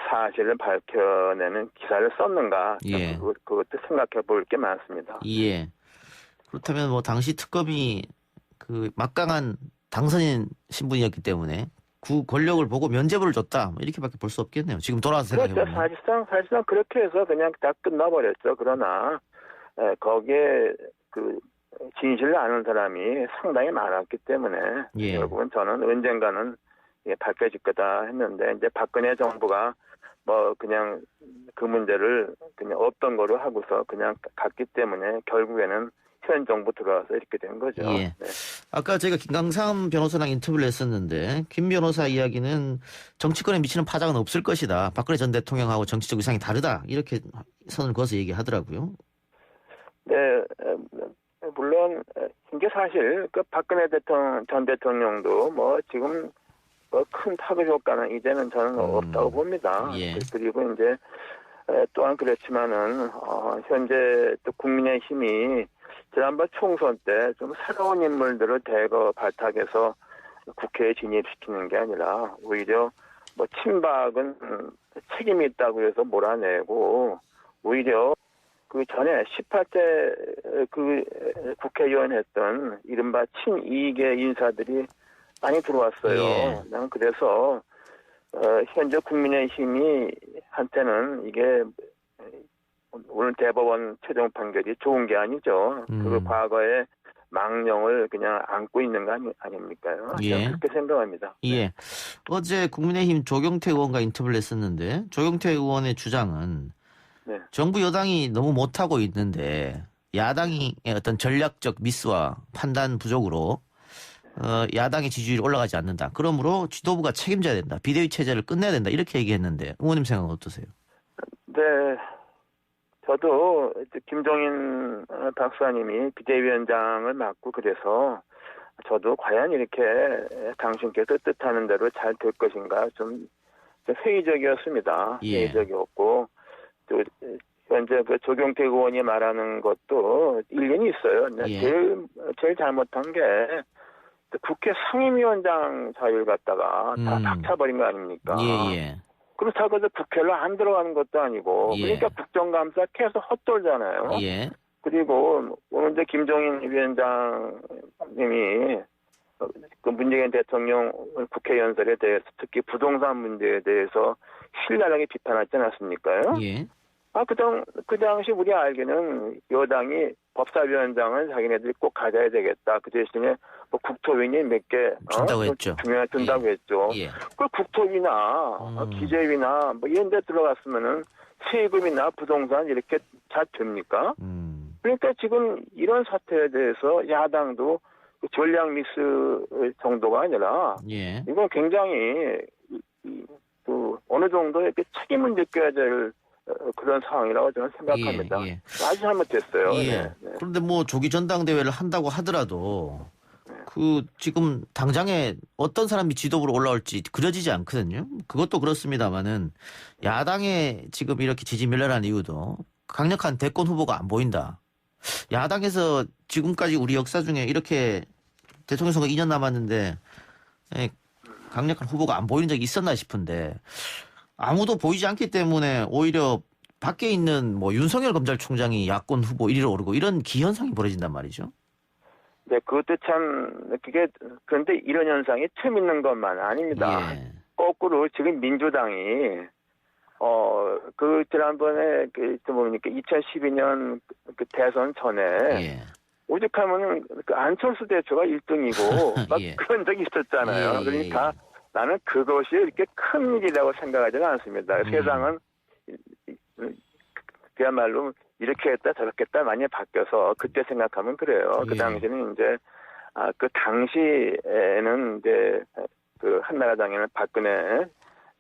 사실을 밝혀내는 기사를 썼는가? 예. 그것도 생각해 볼 게 많습니다. 예. 그렇다면 뭐 당시 특검이 그 막강한 당선인 신분이었기 때문에 그 권력을 보고 면죄부를 줬다. 뭐 이렇게밖에 볼 수 없겠네요. 지금 돌아와서 생각해보면. 그렇죠. 사실상 그렇게 해서 그냥 다 끝나버렸죠. 그러나 거기에 그 진실을 아는 사람이 상당히 많았기 때문에 예. 결국은 저는 언젠가는 밝혀질 거다 했는데 이제 박근혜 정부가 뭐 그냥 그 문제를 그냥 없던 거로 하고서 그냥 갔기 때문에 결국에는 현 정부 들어와서 이렇게 된 거죠. 예. 네. 아까 저희가 김강삼 변호사랑 인터뷰를 했었는데 김 변호사 이야기는 정치권에 미치는 파장은 없을 것이다. 박근혜 전 대통령하고 정치적 위상이 다르다. 이렇게 선을 그어서 얘기하더라고요. 네. 물론 이게 사실 그 박근혜 전 대통령도 뭐 지금 뭐 큰 타격 효과는 이제는 저는 없다고 봅니다. 예. 그리고 이제 또한 그렇지만은 현재 또 국민의힘이 지난번 총선 때 좀 새로운 인물들을 대거 발탁해서 국회에 진입시키는 게 아니라 오히려 뭐 친박은 책임이 있다고 해서 몰아내고 오히려 그 전에 18대 그 국회의원 했던 이른바 친이계 인사들이 많이 들어왔어요. 예. 난 그래서 현재 국민의힘이 한테는 이게 오늘 대법원 최종 판결이 좋은 게 아니죠. 그 과거의 망령을 그냥 안고 있는 거 아닙니까요? 예. 그렇게 생각합니다. 예. 어제 국민의힘 조경태 의원과 인터뷰를 했었는데 조경태 의원의 주장은 네. 정부 여당이 너무 못하고 있는데 야당이 어떤 전략적 미스와 판단 부족으로 야당의 지지율이 올라가지 않는다. 그러므로 지도부가 책임져야 된다. 비대위 체제를 끝내야 된다. 이렇게 얘기했는데 의원님 생각은 어떠세요? 네. 저도 김종인 박사님이 비대위원장을 맡고 그래서 저도 과연 이렇게 당신께서 뜻하는 대로 잘 될 것인가 좀 회의적이었습니다. 예. 회의적이었고 또 현재 그 조경태 의원이 말하는 것도 일리는 있어요. 예. 제일 잘못한 게 국회 상임위원장 자리를 갖다가 다 박차버린 거 아닙니까? 예. 그렇다고 해서 국회로 안 들어가는 것도 아니고 예. 그러니까 국정감사 계속 헛돌잖아요. 예. 그리고 오늘 이제 김종인 위원장님이 그 문재인 대통령 국회 연설에 대해서 특히 부동산 문제에 대해서 신랄하게 비판하지 않았습니까요? 예. 그 당시 우리 알기는 여당이 법사위원장을 자기네들이 꼭 가져야 되겠다. 그 대신에 뭐 국토위원회 몇 개 준다고 했죠. 준다고 했죠. 예. 그 국토위나 기재위나 뭐 이런 데 들어갔으면은 세금이나 부동산 이렇게 잘 됩니까? 그러니까 지금 이런 사태에 대해서 야당도 전략 미스 정도가 아니라 예. 이건 굉장히 어느 정도 이렇게 책임을 느껴야 될 그런 상황이라고 저는 생각합니다. 예. 아주 잘못됐어요. 예. 네. 그런데 뭐 조기 전당대회를 한다고 하더라도 그 지금 당장에 어떤 사람이 지도부로 올라올지 그려지지 않거든요. 그것도 그렇습니다만은 야당에 지금 이렇게 지지멸렬한 이유도 강력한 대권 후보가 안 보인다. 야당에서 지금까지 우리 역사 중에 이렇게 대통령 선거 2년 남았는데 강력한 후보가 안 보이는 적이 있었나 싶은데 아무도 보이지 않기 때문에 오히려 밖에 있는 뭐 윤석열 검찰총장이 야권 후보 1위로 오르고 이런 기현상이 벌어진단 말이죠. 네, 그것도 참 그런데 이런 현상이 처음 있는 것만 아닙니다. 예. 거꾸로 지금 민주당이 그 지난번에 뭡니까 2012년 그 대선 전에 예. 오죽하면은 그 안철수 대표가 1등이고 막 예. 그런 적이 있었잖아요. 예. 그러니까 나는 그것이 이렇게 큰 일이라고 생각하지는 않습니다. 세상은 그야말로 이렇게 했다 저렇게 했다 많이 바뀌어서 그때 생각하면 그래요. 그 당시에는 이제 그 당시에는 이제 그 한나라당에는 박근혜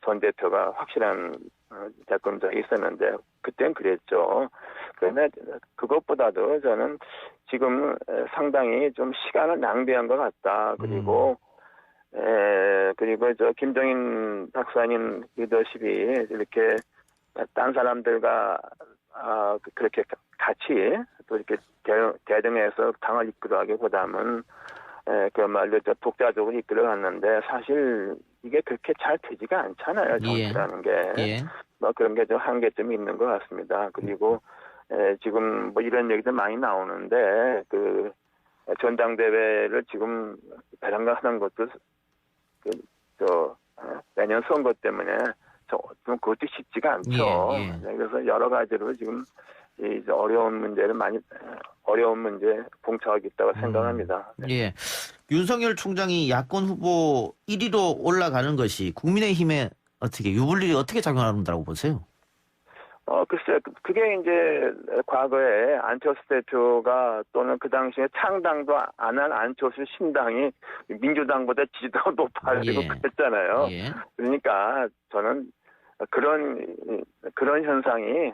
전 대표가 확실한 대권자가 있었는데 그때는 그랬죠. 그런데 그것보다도 저는 지금 상당히 좀 시간을 낭비한 것 같다. 그리고 저 김정인 박사님 리더십이 이렇게 딴 사람들과 그렇게 같이 또 이렇게 대등해서 당을 이끌어가기보다는 그야말로 독자적으로 이끌어갔는데 사실 이게 그렇게 잘 되지가 않잖아요. 정치라는 게. 예. 뭐 그런 게 좀 한계점이 있는 것 같습니다. 그리고 지금 뭐 이런 얘기도 많이 나오는데 그 전당대회를 지금 배당하는 것도 내년 선거 때문에 좀 그것도 쉽지가 않죠. 예. 그래서 여러 가지로 지금 이제 어려운 문제 봉착하고 있다고 생각합니다. 네. 예. 윤석열 총장이 야권 후보 1위로 올라가는 것이 국민의힘에 어떻게 유불리에 어떻게 작용한다고 보세요? 글쎄, 그게 이제 과거에 안철수 대표가 또는 그 당시에 창당도 안 한 안철수 신당이 민주당보다 지지도가 높아지고 그랬잖아요. 예. 그러니까 저는 그런 현상이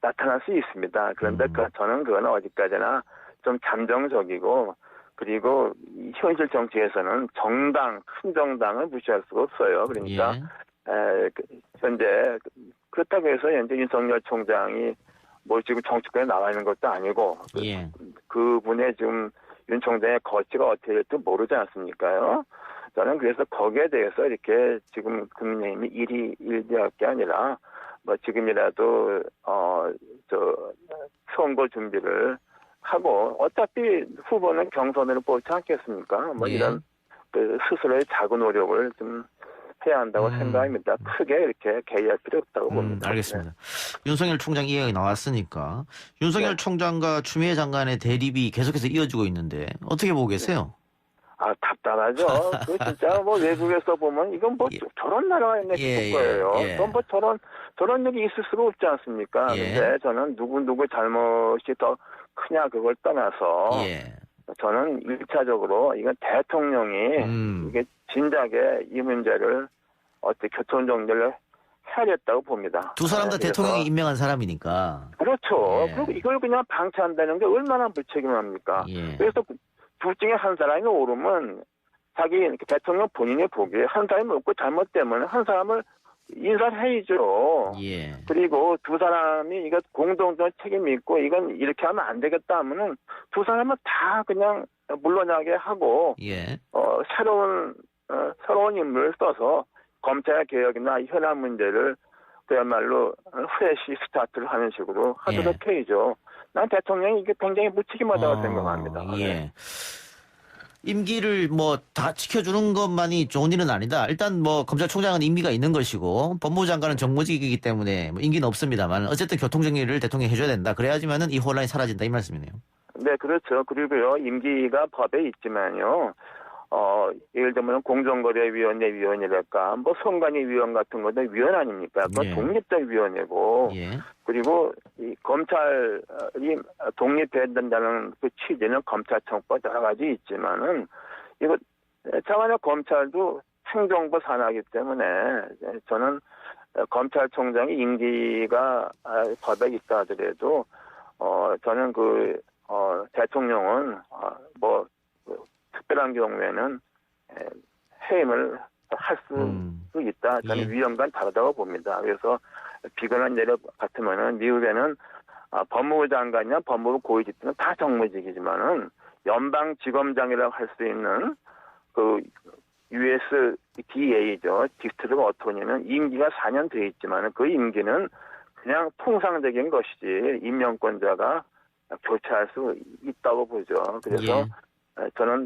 나타날 수 있습니다. 그런데 저는 그건 어디까지나 좀 잠정적이고 그리고 현실 정치에서는 큰 정당을 무시할 수가 없어요. 그러니까 현재 그렇다고 해서 현재 윤석열 총장이 뭐 지금 정치권에 나와 있는 것도 아니고 그분의 지금 윤 총장의 거치가 어떻게 될지 모르지 않습니까요? 저는 그래서 거기에 대해서 이렇게 지금 국민의힘이 1할 게 아니라 뭐 지금이라도 선거 준비를 하고 어차피 후보는 경선으로 뽑지 않겠습니까? 뭐 이런 그 스스로의 작은 노력을 좀 해야 한다고 생각합니다. 크게 이렇게 개의할 필요 없다고 봅니다. 알겠습니다. 윤석열 총장 이야기 나왔으니까 윤석열 총장과 추미애 장관의 대립이 계속해서 이어지고 있는데 어떻게 보고 계세요? 답답하죠. 그 진짜 뭐 외국에서 보면 이건 뭐 저런 나라가 있네 싶을 거예요. 또 뭐 저런 일이 있을 수가 없지 않습니까? 근데 저는 누구 잘못이 더 크냐 그걸 떠나서 저는 1차적으로 이건 대통령이 이게 진작에 이 문제를 어떻게 교통 정리를 해야겠다고 봅니다. 두 사람 다 대통령이 임명한 사람이니까. 그렇죠. 그리고 이걸 그냥 방치한다는 게 얼마나 무책임합니까? 그래서 둘 중에 한 사람이 오르면 자기 대통령 본인이 보기에 한 사람이 없고 잘못되면 한 사람을 인사해야죠. 그리고 두 사람이 이거 공동적 책임이 있고 이건 이렇게 하면 안 되겠다 하면은 두 사람은 다 그냥 물러나게 하고 새로운 인물을 써서 검찰 개혁이나 현안 문제를 그야말로 프레시 스타트를 하는 식으로 하도록 해야죠. 난 대통령이 이게 굉장히 무책임하다고 생각합니다. 임기를 뭐 다 지켜주는 것만이 좋은 일은 아니다. 일단 뭐 검찰총장은 임기가 있는 것이고 법무부 장관은 정무직이기 때문에 뭐 임기는 없습니다만 어쨌든 교통정리를 대통령이 해줘야 된다. 그래야지만은 이 혼란이 사라진다 이 말씀이네요. 네, 그렇죠. 그리고요, 임기가 법에 있지만요, 예를 들면 공정거래위원회 위원이랄까, 뭐 선관위 위원 같은 것도 위원 아닙니까? 그건 예. 독립적 위원회고, 예. 그리고 이 검찰이 독립해야 된다는 그 취지는 검찰청법 여러 가지 있지만은, 이거 차관의 검찰도 행정부 산하이기 때문에 저는 검찰총장이 임기가 법에 있다 하더라도, 저는 대통령은, 특별한 경우에는 해임을 할 수 있다. 저는 예. 위원과는 다르다고 봅니다. 그래서 비근한 예를 같으면은 미국에는 법무부 장관이나 법무부 고위직들은 다 정무직이지만은 연방지검장이라고 할 수 있는 그 USDA죠. 디스트릭트 어토니는 임기가 4년 돼 있지만은 그 임기는 그냥 통상적인 것이지 임명권자가 교체할 수 있다고 보죠. 그래서 저는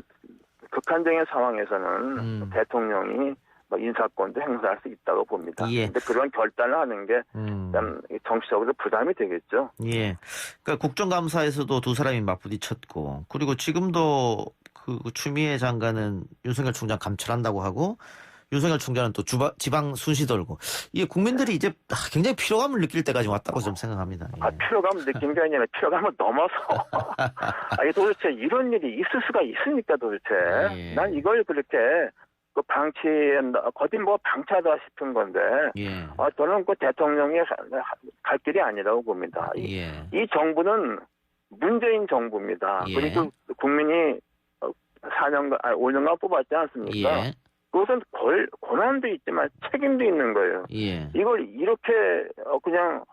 극한적인 상황에서는 대통령이 인사권도 행사할 수 있다고 봅니다. 그런데 그런 결단을 하는 게 정치적으로 부담이 되겠죠. 예. 그러니까 국정감사에서도 두 사람이 맞부딪혔고, 그리고 지금도 그 추미애 장관은 윤석열 총장 감찰한다고 하고, 윤석열 총장은 또 지방 순시 돌고, 이게 국민들이 이제 굉장히 피로감을 느낄 때까지 왔다고 좀 생각합니다. 예. 피로감을 느낀 게 아니라 피로감을 넘어서. 아니, 도대체 이런 일이 있을 수가 있습니까, 도대체. 예. 난 이걸 그렇게 거짓 방치하다 싶은 건데, 예. 저는 대통령이 갈 길이 아니라고 봅니다. 예. 이 정부는 문재인 정부입니다. 예. 그리고 국민이 5년간 뽑았지 않습니까? 예. 그것은 권한도 있지만 책임도 있는 거예요. 예. 이걸 이렇게 그냥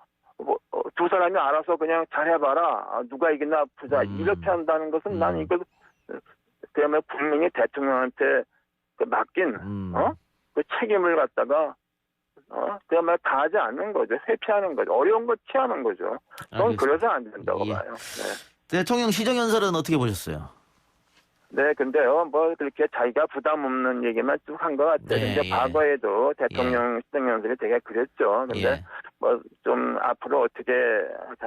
두 사람이 알아서 그냥 잘해봐라. 누가 이기나 보자. 이렇게 한다는 것은 나는 이거 그야말로 국민이 대통령한테 맡긴 그 책임을 갖다가 그야말로 다하지 않는 거죠. 회피하는 거죠. 어려운 걸 피하는 거죠. 그건 그래서 안 된다고 봐요. 네. 대통령 시정연설은 어떻게 보셨어요? 네, 근데요, 그렇게 자기가 부담 없는 얘기만 쭉 한 것 같아요. 네, 근데 과거에도 대통령 시정연설이 되게 그랬죠. 근데 좀 앞으로 어떻게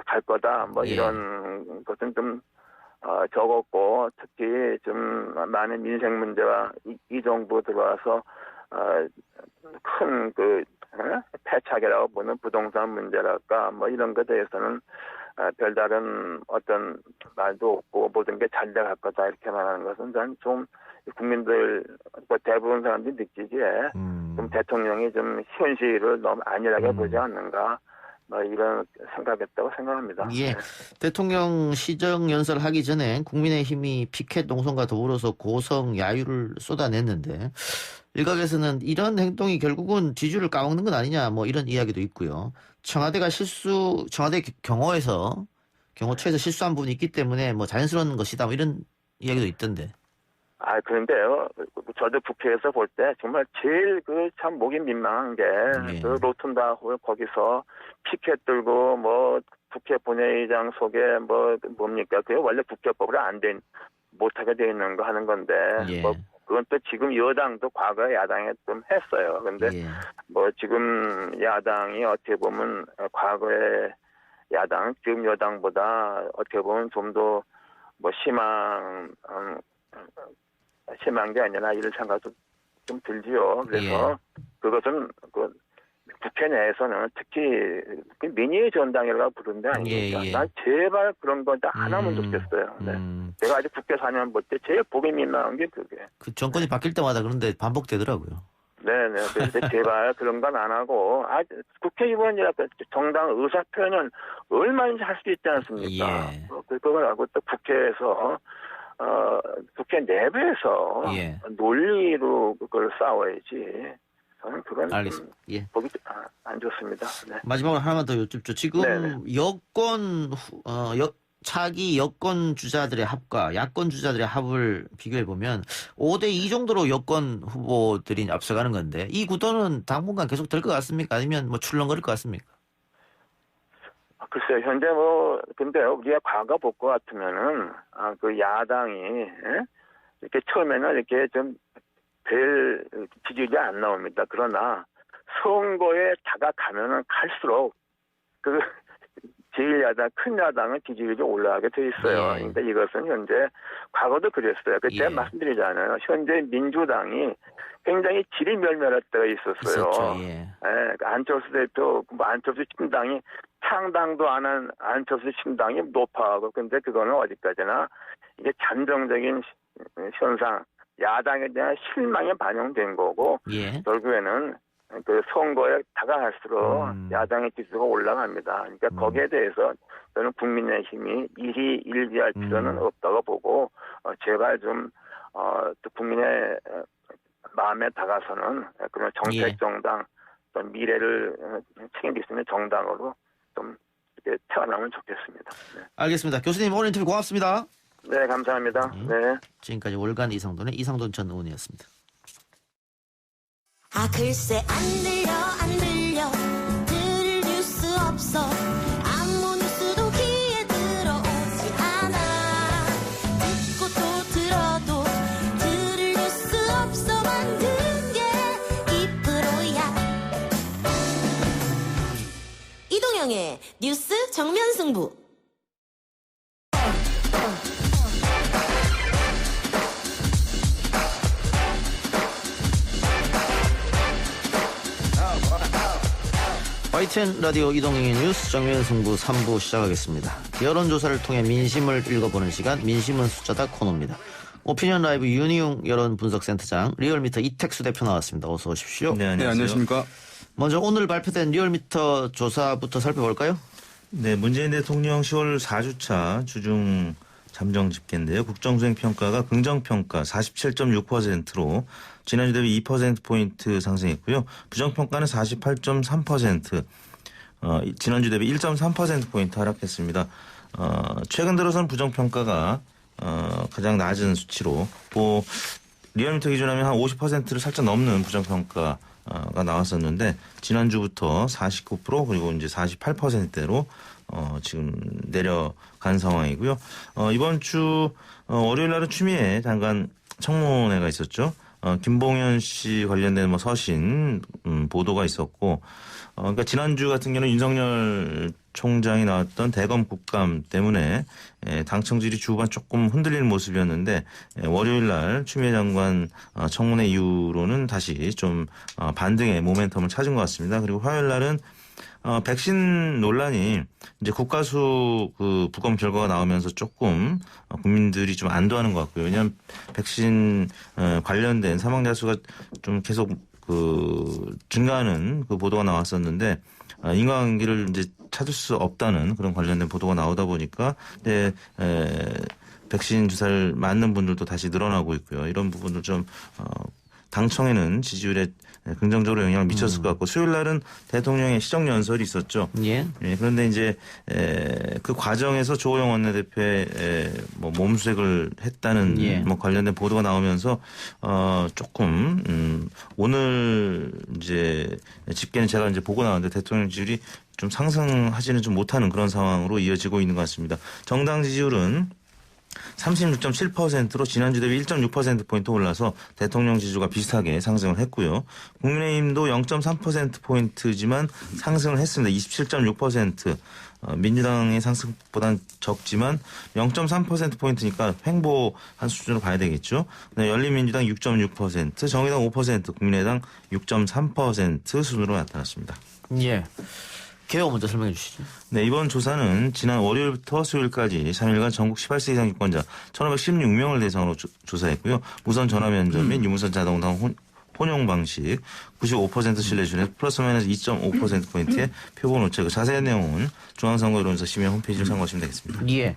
갈 거다, 이런 것은 좀 적었고, 특히 좀 많은 민생 문제와 이 정부 들어와서 큰 패착이라고 보는 부동산 문제랄까, 이런 것에 대해서는 별다른 어떤 말도 없고 모든 게 잘 돼갈 거다 이렇게 말하는 것은 전 좀 국민들 대부분 사람들이 느끼기에 좀 대통령이 좀 현실을 너무 안일하게 보지 않는가 이런 생각했다고 생각합니다. 예. 대통령 시정연설 하기 전에 국민의힘이 피켓 농성과 더불어서 고성 야유를 쏟아냈는데 일각에서는 이런 행동이 결국은 지지율을 까먹는 건 아니냐 이런 이야기도 있고요. 청와대 경호처에서 실수한 부분이 있기 때문에 자연스러운 것이다 이런 이야기도 있던데. 그런데요. 저도 국회에서 볼 때 정말 제일 참 목이 민망한 게 로톤다 홀 거기서 피켓 들고 국회 본회의장 속에 뭡니까? 그게 원래 국회법으로 못하게 돼 있는 거 하는 건데 그건 또 지금 여당도 과거에 야당에 좀 했어요. 근데 지금 야당이 어떻게 보면 과거에 야당 지금 여당보다 어떻게 보면 좀 더 심한 게 아니라 이런 생각도 좀 들지요. 그래서 그것은 국회 내에서는 특히 민의의 전당이라고 부르는 데 아닙니까? 난 제발 그런 거 안 하면 좋겠어요. 네. 제가 아직 국회 4년 볼 때 제일 보기 민망한 게 그게. 그 정권이 바뀔 때마다 그런데 반복되더라고요. 네네. 그래서 제발 그런 건 안 하고, 국회의원이라고 정당 의사 표현은 얼마든지 할 수 있지 않습니까? 그걸 하고 또 국회에서, 국회 내부에서 논리로 그걸 싸워야지. 저는 그건 보기 안 좋습니다. 네. 마지막으로 하나만 더 여쭙죠. 지금 차기 여권 주자들의 합과 야권 주자들의 합을 비교해 보면 5대2 정도로 여권 후보들이 앞서가는 건데 이 구도는 당분간 계속 될 것 같습니까? 아니면 출렁거릴 것 같습니까? 글쎄요, 현재 근데요, 우리가 과거 볼 것 같으면은, 야당이, 이렇게 처음에는 이렇게 좀 별 지지율이 안 나옵니다. 그러나 선거에 다가가면은 갈수록 그 제1야당, 큰 야당은 지지율이 올라가게 돼 있어요. 예. 그러니까 이것은 현재 과거도 그랬어요. 제가 예. 말씀드리잖아요. 현재 민주당이 굉장히 질이 멸멸할 때가 있었어요. 있었죠. 예. 안철수 대표, 안철수 신당이 창당도 안 한 안철수 신당이 높아하고, 근데 그거는 어디까지나 이게 잠정적인 현상, 야당에 대한 실망이 반영된 거고, 예. 결국에는 그 선거에 다가갈수록 야당의 지수가 올라갑니다. 그러니까 거기에 대해서 저는 국민의힘이 일희 일비할 필요는 없다고 보고, 제발 좀 또 국민의 마음에 다가서는 그런 정책 정당, 또 미래를 책임질 수 있는 정당으로 좀 이렇게 태어나면 좋겠습니다. 네. 알겠습니다. 교수님 오늘 인터뷰 고맙습니다. 네, 감사합니다. 네. 지금까지 월간 이상돈의 이상돈 전 의원이었습니다. 아 글쎄 안 들려 들을 뉴스 없어 아무 뉴스도 귀에 들어오지 않아 듣고 또 들어도 들을 뉴스 없어 만든 게 이프로야 이동영의 뉴스 정면 승부. YTN 라디오 이동영의 뉴스 정면 승부 3부 시작하겠습니다. 여론조사를 통해 민심을 읽어보는 시간, 민심은 숫자다 코너입니다. 오피니언 라이브 윤희용 여론분석센터장, 리얼미터 이택수 대표 나왔습니다. 어서 오십시오. 네, 안녕하십니까. 먼저 오늘 발표된 리얼미터 조사부터 살펴볼까요? 네, 문재인 대통령 10월 4주차 주중 잠정 집계인데요. 국정수행평가가 긍정평가 47.6%로 지난주 대비 2%포인트 상승했고요. 부정평가는 48.3%, 지난주 대비 1.3%포인트 하락했습니다. 최근 들어선 부정평가가 가장 낮은 수치로, 리얼미터 기준하면 한 50%를 살짝 넘는 부정평가가 나왔었는데, 지난주부터 49% 그리고 이제 48%대로 지금 내려간 상황이고요. 이번 주 월요일 날은 추미애 장관 청문회가 있었죠. 김봉현 씨 관련된 서신 보도가 있었고, 그러니까 지난주 같은 경우는 윤석열 총장이 나왔던 대검 국감 때문에 당청질이 주반 조금 흔들리는 모습이었는데, 월요일 날 추미애 장관 청문회 이후로는 다시 좀 반등의 모멘텀을 찾은 것 같습니다. 그리고 화요일 날은 백신 논란이 이제 국가수 그 부검 결과가 나오면서 조금 국민들이 좀 안도하는 것 같고요. 왜냐하면 백신 관련된 사망자 수가 좀 계속 그 증가하는 그 보도가 나왔었는데, 인과관계를 이제 찾을 수 없다는 그런 관련된 보도가 나오다 보니까 이제 백신 주사를 맞는 분들도 다시 늘어나고 있고요. 이런 부분도 좀 당청에는 지지율에 긍정적으로 영향을 미쳤을 것 같고, 수요일 날은 대통령의 시정연설이 있었죠. 예. 그런데 이제 그 과정에서 조호영 원내대표의 몸수색을 했다는 관련된 보도가 나오면서 조금 오늘 이제 집계는 제가 이제 보고 나왔는데 대통령 지지율이 좀 상승하지는 좀 못하는 그런 상황으로 이어지고 있는 것 같습니다. 정당 지지율은 36.7%로 지난주 대비 1.6%포인트 올라서 대통령 지지율과 비슷하게 상승을 했고요. 국민의힘도 0.3%포인트지만 상승을 했습니다. 27.6%. 민주당의 상승보다는 적지만 0.3%포인트니까 횡보한 수준으로 봐야 되겠죠. 네, 열린민주당 6.6%, 정의당 5%, 국민의당 6.3% 수준으로 나타났습니다. 예. 개요 먼저 설명해 주시죠. 네, 이번 조사는 지난 월요일부터 수요일까지 3일간 전국 18세 이상 유권자 1,516명을 대상으로 조사했고요. 무선 전화 면접 및 유무선 자동당 혼용 방식 95% 신뢰 수준에 플러스 마이너스 2.5%포인트의 표본 오차. 자세한 내용은 중앙선거여론조사 심의 홈페이지를 참고하시면 되겠습니다. 예.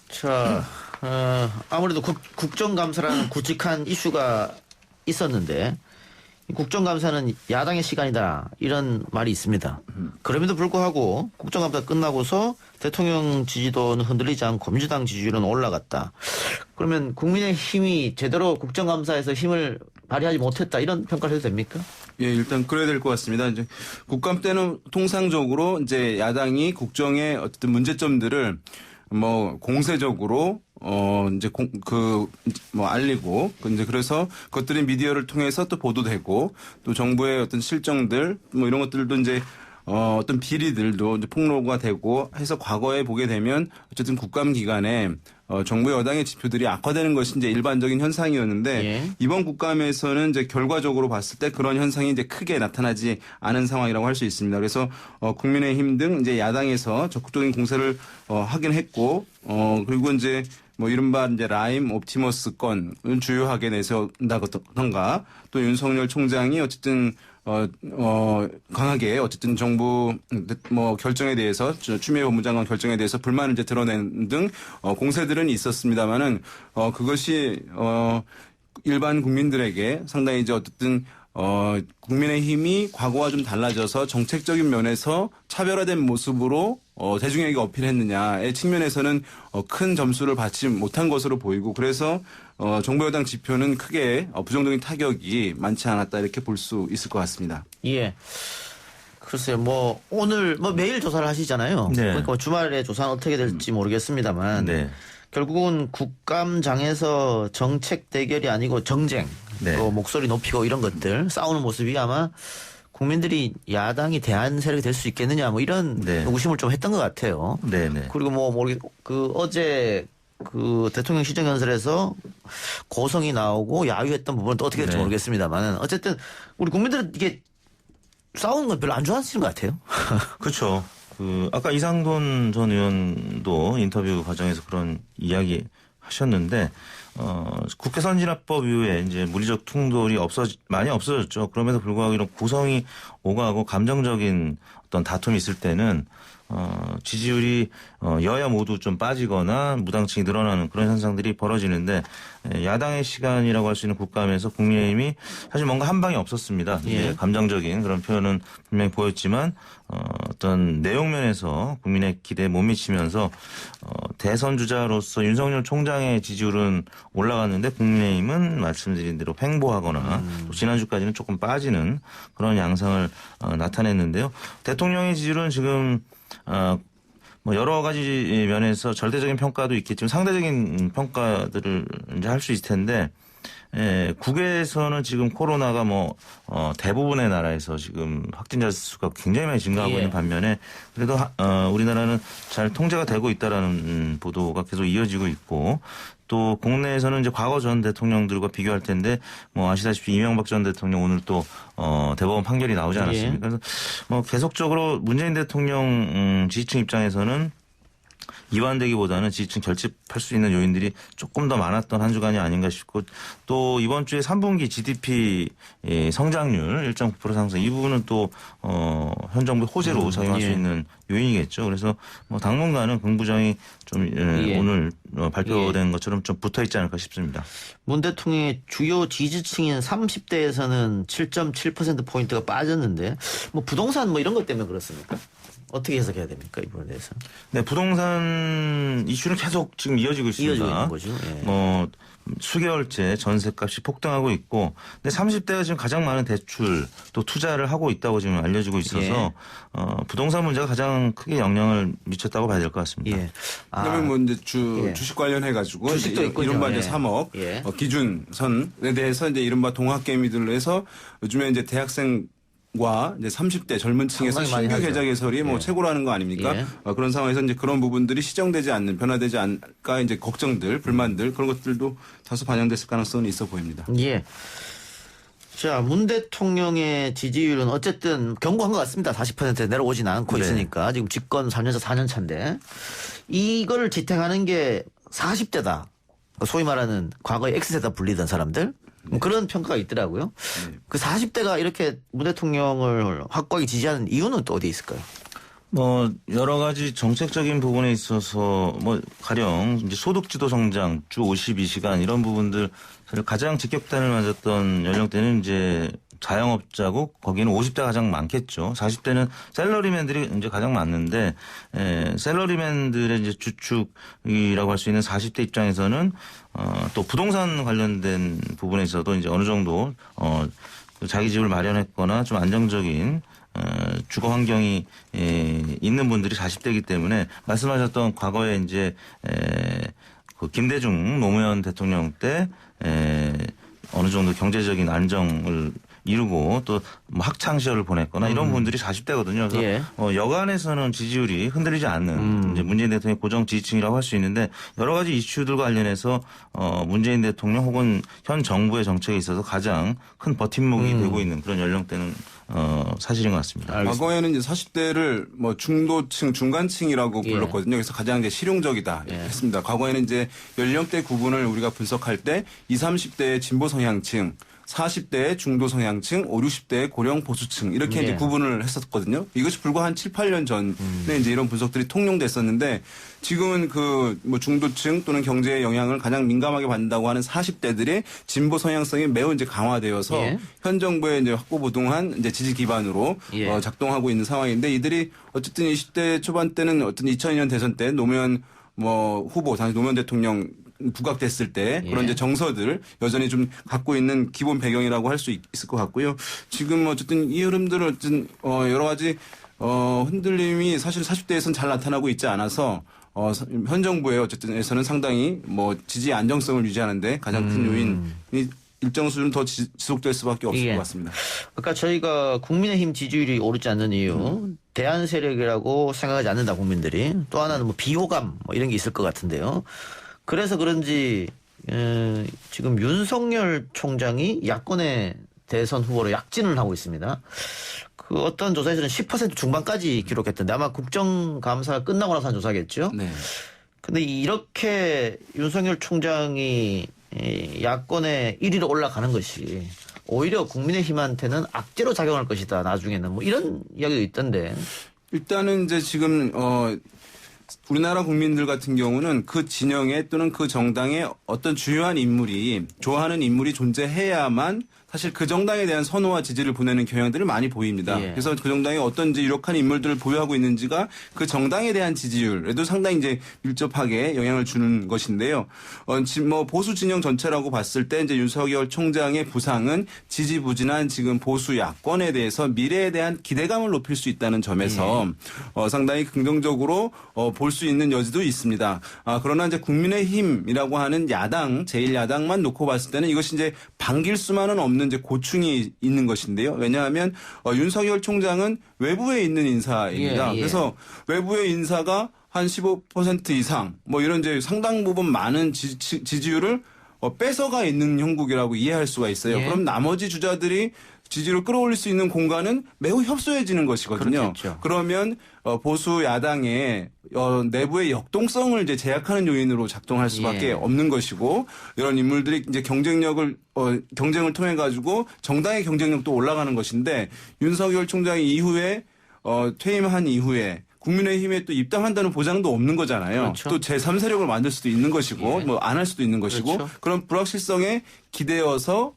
자, 아무래도 국정감사라는 굵직한 이슈가 있었는데, 국정감사는 야당의 시간이다, 이런 말이 있습니다. 그럼에도 불구하고 국정감사 끝나고서 대통령 지지도는 흔들리지 않고 민주당 지지율은 올라갔다. 그러면 국민의힘이 제대로 국정감사에서 힘을 발휘하지 못했다, 이런 평가를 해도 됩니까? 예, 일단 그래야 될 것 같습니다. 이제 국감 때는 통상적으로 이제 야당이 국정의 어쨌든 문제점들을 공세적으로 이제 알리고, 이제 그래서 그것들이 미디어를 통해서 또 보도되고, 또 정부의 어떤 실정들, 뭐 이런 것들도 이제 어떤 비리들도 이제 폭로가 되고 해서 과거에 보게 되면 어쨌든 국감 기간에 정부 여당의 지표들이 악화되는 것이 이제 일반적인 현상이었는데 예. 이번 국감에서는 이제 결과적으로 봤을 때 그런 현상이 이제 크게 나타나지 않은 상황이라고 할 수 있습니다. 그래서 국민의힘 등 이제 야당에서 적극적인 공세를 하긴 했고 그리고 이제 뭐 이른바 이제 라임 옵티머스 건을 주요하게 내세운다던가 또 윤석열 총장이 어쨌든 강하게 어쨌든 정부 뭐 결정에 대해서 추미애 법무장관 결정에 대해서 불만을 이제 드러낸 등 공세들은 있었습니다만은 그것이 일반 국민들에게 상당히 이제 어쨌든 국민의힘이 과거와 좀 달라져서 정책적인 면에서 차별화된 모습으로 대중에게 어필했느냐의 측면에서는 큰 점수를 받지 못한 것으로 보이고 그래서 정부 여당 지표는 크게 부정적인 타격이 많지 않았다 이렇게 볼 수 있을 것 같습니다. 예. 글쎄요, 뭐 오늘 뭐 매일 조사를 하시잖아요. 네. 그러니까 주말에 조사는 어떻게 될지 모르겠습니다만 네. 결국은 국감장에서 정책 대결이 아니고 정쟁, 네. 또 목소리 높이고 이런 것들 싸우는 모습이 아마 국민들이 야당이 대안 세력이 될 수 있겠느냐 뭐 이런 네. 의심을 좀 했던 것 같아요. 네네. 그리고 어제 그 대통령 시정연설에서 고성이 나오고 야유했던 부분은 또 어떻게 될지 네. 모르겠습니다만 어쨌든 우리 국민들은 이게 싸우는 건 별로 안 좋아하시는 것 같아요. 그렇죠. 아까 이상돈 전 의원도 인터뷰 과정에서 그런 이야기 하셨는데, 국회 선진화법 이후에 이제 물리적 충돌이 많이 없어졌죠. 그럼에도 불구하고 이런 고성이 오가고 감정적인 어떤 다툼이 있을 때는, 지지율이 여야 모두 좀 빠지거나 무당층이 늘어나는 그런 현상들이 벌어지는데 야당의 시간이라고 할 수 있는 국감에서 국민의힘이 사실 뭔가 한 방이 없었습니다. 예. 감정적인 그런 표현은 분명히 보였지만 어떤 내용면에서 국민의 기대에 못 미치면서 대선 주자로서 윤석열 총장의 지지율은 올라갔는데 국민의힘은 말씀드린 대로 횡보하거나 또 지난주까지는 조금 빠지는 그런 양상을 나타냈는데요. 대통령의 지지율은 지금 뭐 여러 가지 면에서 절대적인 평가도 있겠지만 상대적인 평가들을 이제 할 수 있을 텐데, 국외에서는 지금 코로나가 대부분의 나라에서 지금 확진자 수가 굉장히 많이 증가하고 있는 반면에 그래도 우리나라는 잘 통제가 되고 있다라는 보도가 계속 이어지고 있고 또 국내에서는 이제 과거 전 대통령들과 비교할 텐데 아시다시피 이명박 전 대통령 오늘 또 대법원 판결이 나오지 않았습니까? 그래서 계속적으로 문재인 대통령 지지층 입장에서는 이완되기보다는 지지층 결집할 수 있는 요인들이 조금 더 많았던 한 주간이 아닌가 싶고 또 이번 주에 3분기 GDP 성장률 1.9% 상승 이 부분은 또 현 정부의 호재로 작용할 수 있는 요인이겠죠. 그래서 당분간은 긍부정이 좀 오늘 발표된 것처럼 좀 붙어 있지 않을까 싶습니다. 문 대통령의 주요 지지층인 30대에서는 7.7%포인트가 빠졌는데 부동산 이런 것 때문에 그렇습니까? 어떻게 해석해야 됩니까? 이 부분에 대해서. 네, 부동산 이슈는 계속 지금 이어지고 있습니다. 이어지고 있는 거죠. 예. 수개월째 전세값이 폭등하고 있고, 근데 30대가 지금 가장 많은 대출 또 투자를 하고 있다고 지금 알려지고 있어서 부동산 문제가 가장 크게 영향을 미쳤다고 봐야 될 것 같습니다. 예. 그러면 이제 주식 관련해 가지고 이른바 이제 3억 기준선에 대해서 이제 이른바 동학개미들로 해서 요즘에 이제 대학생 과 이제 30대 젊은 층에서 신규 계좌 개설이 최고라는 거 아닙니까? 그런 상황에서 이제 그런 부분들이 시정되지 않는 변화되지 않을까 이제 걱정들, 불만들 그런 것들도 다소 반영됐을 가능성은 있어 보입니다. 예. 자, 문 대통령의 지지율은 어쨌든 견고한 것 같습니다. 40%에 내려오진 않고 있으니까 지금 집권 3년차 4년차인데 이걸 지탱하는 게 40대다. 소위 말하는 과거에 X세대 불리던 사람들. 그런 평가가 있더라고요. 그 40대가 이렇게 문 대통령을 확고하게 지지하는 이유는 또 어디에 있을까요? 여러 가지 정책적인 부분에 있어서 가령 이제 소득주도 성장, 주 52시간 이런 부분들 가장 직격탄을 맞았던 연령대는 이제 자영업자고 거기는 50대가 가장 많겠죠. 40대는 샐러리맨들이 이제 가장 많는데 샐러리맨들의 이제 주축이라고 할 수 있는 40대 입장에서는 또 부동산 관련된 부분에서도 이제 어느 정도 자기 집을 마련했거나 좀 안정적인 주거 환경이 있는 분들이 40대이기 때문에 말씀하셨던 과거에 이제 그 김대중 노무현 대통령 때 어느 정도 경제적인 안정을 이루고 또 뭐 학창 시절을 보냈거나 이런 분들이 40대거든요. 그래서 예. 여간에서는 지지율이 흔들리지 않는 이제 문재인 대통령의 고정 지지층이라고 할 수 있는데 여러 가지 이슈들과 관련해서 문재인 대통령 혹은 현 정부의 정책에 있어서 가장 큰 버팀목이 되고 있는 그런 연령대는 사실인 것 같습니다. 알겠습니다. 과거에는 이제 40대를 뭐 중도층, 중간층이라고 불렀거든요. 그래서 가장 이제 실용적이다 했습니다. 과거에는 이제 연령대 구분을 우리가 분석할 때 20, 30대의 진보 성향층, 40대의 중도 성향층, 50, 60대의 고령 보수층 이렇게 이제 구분을 했었거든요. 이것이 불과 한 7, 8년 전에 이제 이런 분석들이 통용됐었는데 지금은 그 뭐 중도층 또는 경제의 영향을 가장 민감하게 받는다고 하는 40대들의 진보 성향성이 매우 이제 강화되어서 현 정부의 이제 확고부동한 이제 지지 기반으로 작동하고 있는 상황인데 이들이 어쨌든 20대 초반 때는 어떤 2002년 대선 때 노무현 뭐 후보 당시 노무현 대통령 부각됐을 때 그런 이제 정서들 여전히 좀 갖고 있는 기본 배경이라고 할 수 있을 것 같고요. 지금 어쨌든 이 흐름들은 어쨌든 여러 가지 흔들림이 사실 40대에서는 잘 나타나고 있지 않아서 현 정부의 어쨌든에서는 상당히 뭐 지지 안정성을 유지하는데 가장 큰 요인이 일정 수준 더 지속될 수밖에 없을 것 같습니다. 아까 저희가 국민의힘 지지율이 오르지 않는 이유 대안 세력이라고 생각하지 않는다 국민들이 또 하나는 뭐 비호감 뭐 이런 게 있을 것 같은데요. 그래서 그런지 지금 윤석열 총장이 야권의 대선 후보로 약진을 하고 있습니다. 그 어떤 조사에서는 10% 중반까지 기록했던데 아마 국정감사가 끝나고 나서 한 조사겠죠. 네. 근데 이렇게 윤석열 총장이 야권의 1위로 올라가는 것이 오히려 국민의힘한테는 악재로 작용할 것이다. 나중에는 뭐 이런 이야기도 있던데. 일단은 이제 지금 우리나라 국민들 같은 경우는 그 진영에 또는 그 정당에 어떤 주요한 인물이 좋아하는 인물이 존재해야만 사실 그 정당에 대한 선호와 지지를 보내는 경향들을 많이 보입니다. 그래서 그 정당에 어떤 이제 유력한 인물들을 보유하고 있는지가 그 정당에 대한 지지율에도 상당히 이제 밀접하게 영향을 주는 것인데요. 지금 뭐 보수 진영 전체라고 봤을 때 이제 윤석열 총장의 부상은 지지부진한 지금 보수 야권에 대해서 미래에 대한 기대감을 높일 수 있다는 점에서 상당히 긍정적으로 볼 수 있는 여지도 있습니다. 그러나 이제 국민의힘이라고 하는 야당, 제1야당만 놓고 봤을 때는 이것이 이제 반길 수만은 없는 이제 고충이 있는 것인데요. 왜냐하면 윤석열 총장은 외부에 있는 인사입니다. 그래서 외부의 인사가 한 15% 이상 뭐 이런 이제 상당 부분 많은 지지율을 뺏어가 있는 형국이라고 이해할 수가 있어요. 그럼 나머지 주자들이 지지를 끌어올릴 수 있는 공간은 매우 협소해지는 것이거든요. 그렇겠죠. 그러면 보수 야당의 내부의 역동성을 이제 제약하는 요인으로 작동할 수밖에 없는 것이고 이런 인물들이 이제 경쟁을 통해 가지고 정당의 경쟁력도 올라가는 것인데 윤석열 총장이 이후에 퇴임한 이후에 국민의힘에 또 입당한다는 보장도 없는 거잖아요. 그렇죠. 또 제3세력을 만들 수도 있는 것이고 뭐 안 할 수도 있는 것이고 그렇죠. 그런 불확실성에 기대어서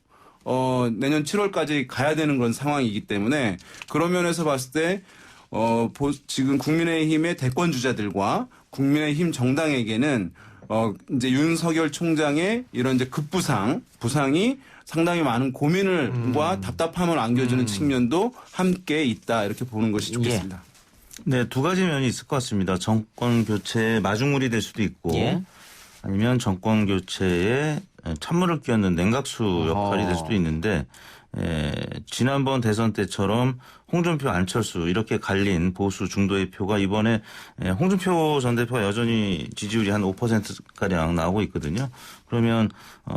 내년 7월까지 가야 되는 그런 상황이기 때문에 그런 면에서 봤을 때 지금 국민의힘의 대권 주자들과 국민의힘 정당에게는 이제 윤석열 총장의 이런 이제 부상이 상당히 많은 고민과 답답함을 안겨주는 측면도 함께 있다 이렇게 보는 것이 좋겠습니다. 네, 두 가지 면이 있을 것 같습니다. 정권 교체의 마중물이 될 수도 있고 아니면 정권 교체에 찬물을 끼얹는 냉각수 역할이 될 수도 있는데 지난번 대선 때처럼 홍준표, 안철수 이렇게 갈린 보수 중도의 표가 이번에 홍준표 전 대표가 여전히 지지율이 한 5%가량 나오고 있거든요. 그러면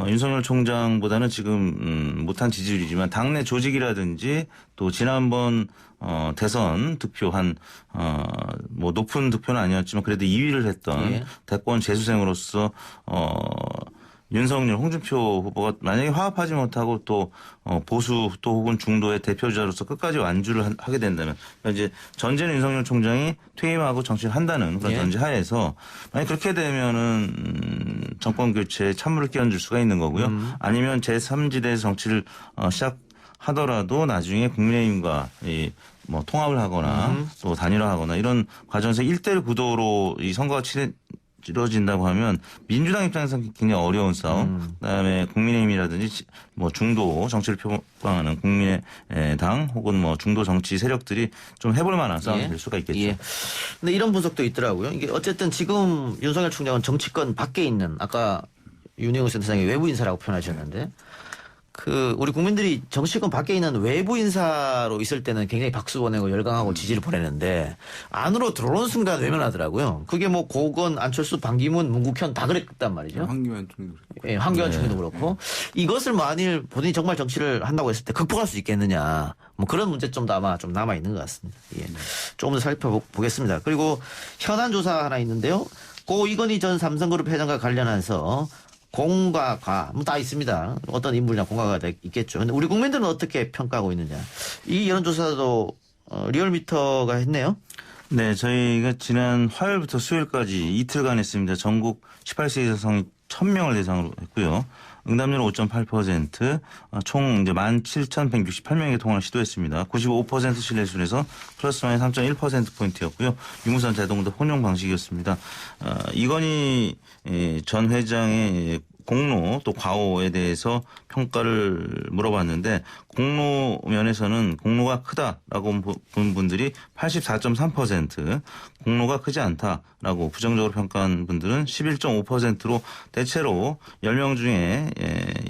윤석열 총장보다는 지금 못한 지지율이지만 당내 조직이라든지 또 지난번 대선 득표 뭐 높은 득표는 아니었지만 그래도 2위를 했던 대권 재수생으로서 윤석열, 홍준표 후보가 만약에 화합하지 못하고 또 보수 또 혹은 중도의 대표주자로서 끝까지 완주를 하게 된다면 이제 전제는 윤석열 총장이 퇴임하고 정치를 한다는 그런 전제 하에서 만약 그렇게 되면은 정권 교체에 찬물을 끼얹을 수가 있는 거고요. 아니면 제3지대에서 정치를 시작하더라도 나중에 국민의힘과 뭐 통합을 하거나 또 단일화하거나 이런 과정에서 1대1 구도로 이 선거가 치러진다고 하면 민주당 입장에서는 굉장히 어려운 싸움. 그다음에 국민의힘이라든지 뭐 중도 정치를 표방하는 국민의당 혹은 뭐 중도 정치 세력들이 좀 해볼 만한 싸움이 될 수가 있겠죠. 예. 근데 이런 분석도 있더라고요. 이게 어쨌든 지금 윤석열 총장은 정치권 밖에 있는 아까 윤영우 센터장이 외부 인사라고 표현하셨는데 우리 국민들이 정치권 밖에 있는 외부 인사로 있을 때는 굉장히 박수 보내고 열광하고 지지를 보내는데 안으로 들어오는 순간 외면하더라고요. 그게 뭐 고건, 안철수, 반기문, 문국현 다 그랬단 말이죠. 황교안 총리도 그렇고. 예, 황교안 총리도 그렇고. 이것을 만일 본인이 정말 정치를 한다고 했을 때 극복할 수 있겠느냐. 뭐 그런 문제점도 아마 좀 남아 있는 것 같습니다. 예. 조금 더 살펴보겠습니다. 그리고 현안 조사 하나 있는데요. 고 이건희 전 삼성그룹 회장과 관련해서 공과 과, 뭐 다 있습니다. 어떤 인물이나 공과가 있겠죠. 근데 우리 국민들은 어떻게 평가하고 있느냐. 이 여론조사도 리얼미터가 했네요. 네, 저희가 지난 화요일부터 수요일까지 이틀간 했습니다. 전국 18세 이상 성인 1000명을 대상으로 했고요. 응답률은 5.8%, 총 이제 17,168명의 통화를 시도했습니다. 95% 신뢰순에서 플러스 마이너스 3.1%포인트였고요. 유무선 자동응답 혼용 방식이었습니다. 이건희 전 회장의 공로 또 과오에 대해서 평가를 물어봤는데 공로 면에서는 공로가 크다라고 본 분들이 84.3%, 공로가 크지 않다라고 부정적으로 평가한 분들은 11.5%로 대체로 10명 중에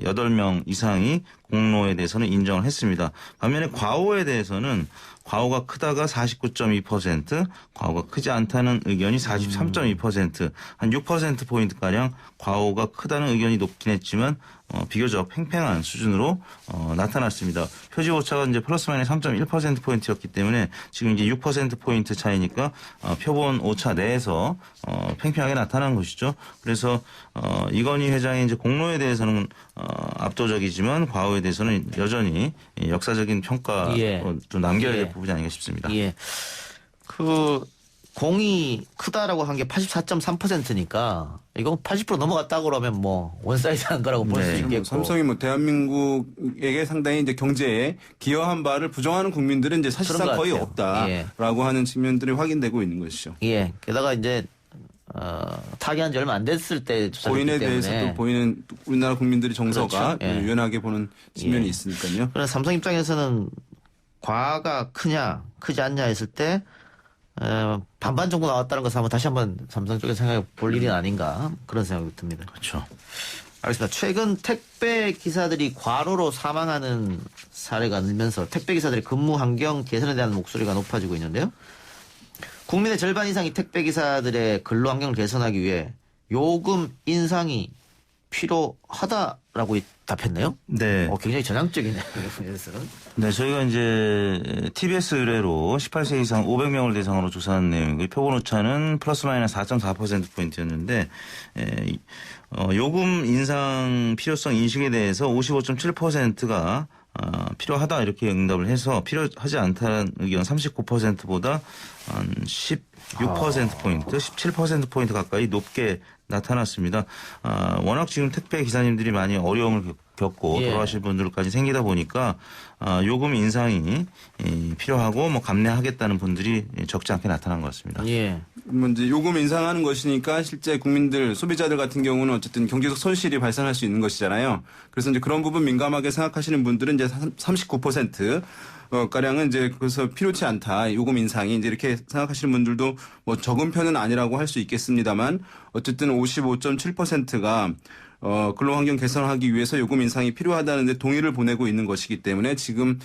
8명 이상이 공로에 대해서는 인정을 했습니다. 반면에 과오에 대해서는 과오가 크다가 49.2%, 과오가 크지 않다는 의견이 43.2%, 한 6%포인트가량 과오가 크다는 의견이 높긴 했지만 비교적 팽팽한 수준으로 나타났습니다. 표지 오차가 이제 플러스 마이너스 3.1%포인트였기 때문에 지금 이제 6%포인트 차이니까 표본 오차 내에서 팽팽하게 나타난 것이죠. 그래서 이건희 회장의 이제 공로에 대해서는 압도적이지만 과오에 대해서는 여전히 역사적인 평가로 좀 남겨야 될 부분이 아닌가 싶습니다. 예. 공이 크다라고 한 게 84.3%니까 이거 80% 넘어갔다고 그러면 뭐 원사이드한 거라고 볼 수 있겠고. 삼성이 뭐 대한민국에게 상당히 이제 경제에 기여한 바를 부정하는 국민들은 이제 사실상 거의 없다라고 하는 측면들이 확인되고 있는 것이죠. 예. 게다가 이제 타계한 지 얼마 안 됐을 때 고인에 대해서 또 보이는 우리나라 국민들이 정서가 그렇죠. 유연하게 보는 측면이 있으니까요. 그래서 삼성 입장에서는 과가 크냐 크지 않냐 했을 때 반반 정도 나왔다는 것을 다시 한번 삼성 쪽에 생각해 볼 일이 아닌가 그런 생각이 듭니다. 그렇죠. 알겠습니다. 최근 택배 기사들이 과로로 사망하는 사례가 늘면서 택배 기사들의 근무 환경 개선에 대한 목소리가 높아지고 있는데요. 국민의 절반 이상이 택배 기사들의 근로 환경을 개선하기 위해 요금 인상이 필요하다라고 답했네요. 네. 굉장히 전향적이네요. 네, 저희가 이제 TBS 의뢰로 18세 이상 500명을 대상으로 조사한 내용이고요. 표본 오차는 플러스 마이너스 4.4%포인트였는데 요금 인상 필요성 인식에 대해서 55.7%가 필요하다 이렇게 응답을 해서 필요하지 않다는 의견 39%보다 한 16%포인트, 17%포인트 가까이 높게 나타났습니다. 워낙 지금 택배 기사님들이 많이 어려움을 겪고 돌아가실 분들까지 생기다 보니까 요금 인상이 필요하고 뭐 감내하겠다는 분들이 적지 않게 나타난 것 같습니다. 예. 뭐 이제 요금 인상하는 것이니까 실제 국민들 소비자들 같은 경우는 어쨌든 경제적 손실이 발생할 수 있는 것이잖아요. 그래서 이제 그런 부분 민감하게 생각하시는 분들은 이제 39% 가량은 이제 그래서 필요치 않다. 요금 인상이 이제 이렇게 생각하시는 분들도 뭐 적은 편은 아니라고 할 수 있겠습니다만 어쨌든 55.7%가 근로환경 개선하기 위해서 요금 인상이 필요하다는 데 동의를 보내고 있는 것이기 때문에 지금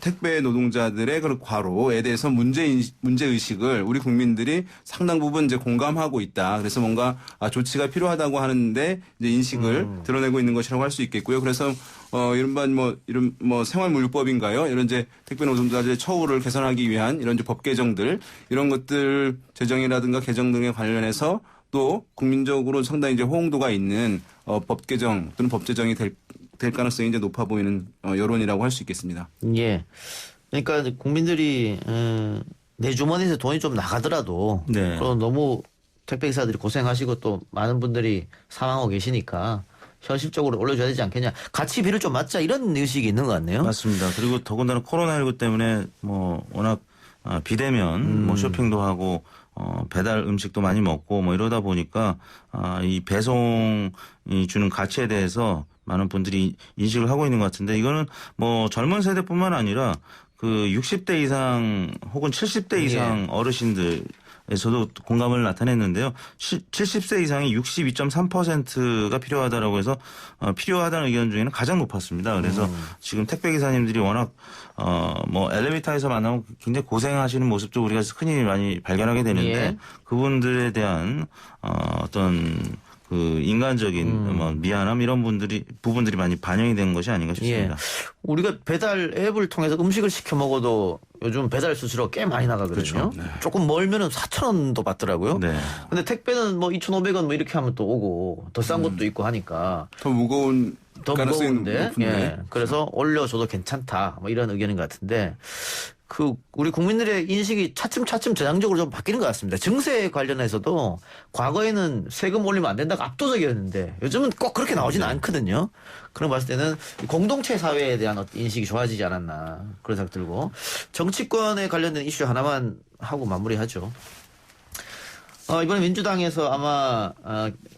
택배 노동자들의 그 과로에 대해서 문제의식을 우리 국민들이 상당 부분 이제 공감하고 있다. 그래서 뭔가 조치가 필요하다고 하는데 이제 인식을 드러내고 있는 것이라고 할 수 있겠고요. 그래서 이른바 이런 생활물류법인가요? 이런 이제 택배 노동자들의 처우를 개선하기 위한 이런 이제 법 개정들 이런 것들 제정이라든가 개정 등에 관련해서 또 국민적으로 상당히 이제 호응도가 있는 법 개정 또는 법 제정이 될 가능성이 이제 높아 보이는 여론이라고 할 수 있겠습니다. 예. 그러니까 국민들이 내 주머니에서 돈이 좀 나가더라도 그럼 너무 택배기사들이 고생하시고 또 많은 분들이 사망하고 계시니까 현실적으로 올려줘야 되지 않겠냐. 가치비를 좀 맞자 이런 의식이 있는 것 같네요. 맞습니다. 그리고 더군다나 코로나19 때문에 뭐 워낙 비대면 뭐 쇼핑도 하고 배달 음식도 많이 먹고 뭐 이러다 보니까 이 배송이 주는 가치에 대해서 많은 분들이 인식을 하고 있는 것 같은데 이거는 뭐 젊은 세대뿐만 아니라 그 60대 이상 혹은 70대 이상 어르신들에서도 공감을 나타냈는데요. 70세 이상이 62.3%가 필요하다라고 해서 필요하다는 의견 중에는 가장 높았습니다. 그래서 지금 택배 기사님들이 워낙 뭐 엘리베이터에서 만나면 굉장히 고생하시는 모습도 우리가 흔히 많이 발견하게 되는데 그분들에 대한 어떤 그 인간적인 뭐 미안함 이런 부분들이 많이 반영이 된 것이 아닌가 싶습니다. 우리가 배달 앱을 통해서 음식을 시켜 먹어도 요즘 배달 수수료 꽤 많이 나가거든요. 그렇죠. 네. 조금 멀면은 4,000원도 받더라고요. 네. 근데 택배는 뭐 2,500원 뭐 이렇게 하면 또 오고 더 싼 것도 있고 하니까 더 무거운 가능성이 높은데. 그래서 올려줘도 괜찮다 뭐 이런 의견인 것 같은데 그 우리 국민들의 인식이 차츰 전향적으로 좀 바뀌는 것 같습니다. 증세 관련해서도 과거에는 세금 올리면 안 된다가 압도적이었는데 요즘은 꼭 그렇게 나오지는 않거든요. 그런 거 봤을 때는 공동체 사회에 대한 어떤 인식이 좋아지지 않았나 그런 생각 들고 정치권에 관련된 이슈 하나만 하고 마무리하죠. 이번에 민주당에서 아마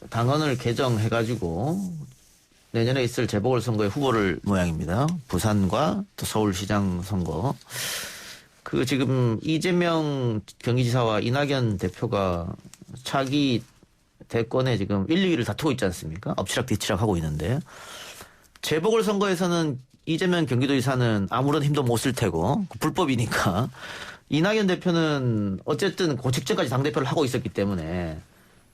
당헌을 개정해가지고 내년에 있을 재보궐선거의 후보를 모양입니다. 부산과 또 서울시장 선거. 그 지금 이재명 경기지사와 이낙연 대표가 차기 대권에 지금 1, 2위를 다투고 있지 않습니까? 엎치락뒤치락 하고 있는데 재보궐선거에서는 이재명 경기도지사는 아무런 힘도 못 쓸 테고 불법이니까 이낙연 대표는 어쨌든 그 직전까지 당대표를 하고 있었기 때문에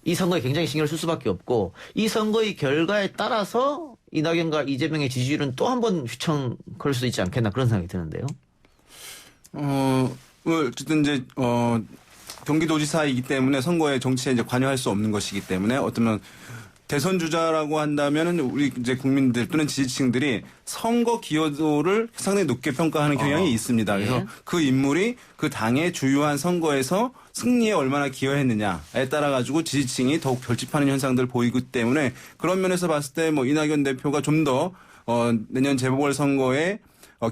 이 선거에 굉장히 신경을 쓸 수밖에 없고 이 선거의 결과에 따라서 이낙연과 이재명의 지지율은 또 한 번 휘청 걸 수도 있지 않겠나 그런 생각이 드는데요. 어쨌든 이제 경기도지사이기 때문에 선거에 정치에 이제 관여할 수 없는 것이기 때문에 어쩌면 대선 주자라고 한다면은 우리 이제 국민들 또는 지지층들이 선거 기여도를 상당히 높게 평가하는 경향이 있습니다. 그래서 그 인물이 그 당의 주요한 선거에서 승리에 얼마나 기여했느냐에 따라 가지고 지지층이 더욱 결집하는 현상들을 보이기 때문에 그런 면에서 봤을 때 뭐 이낙연 대표가 좀 더 내년 재보궐선거의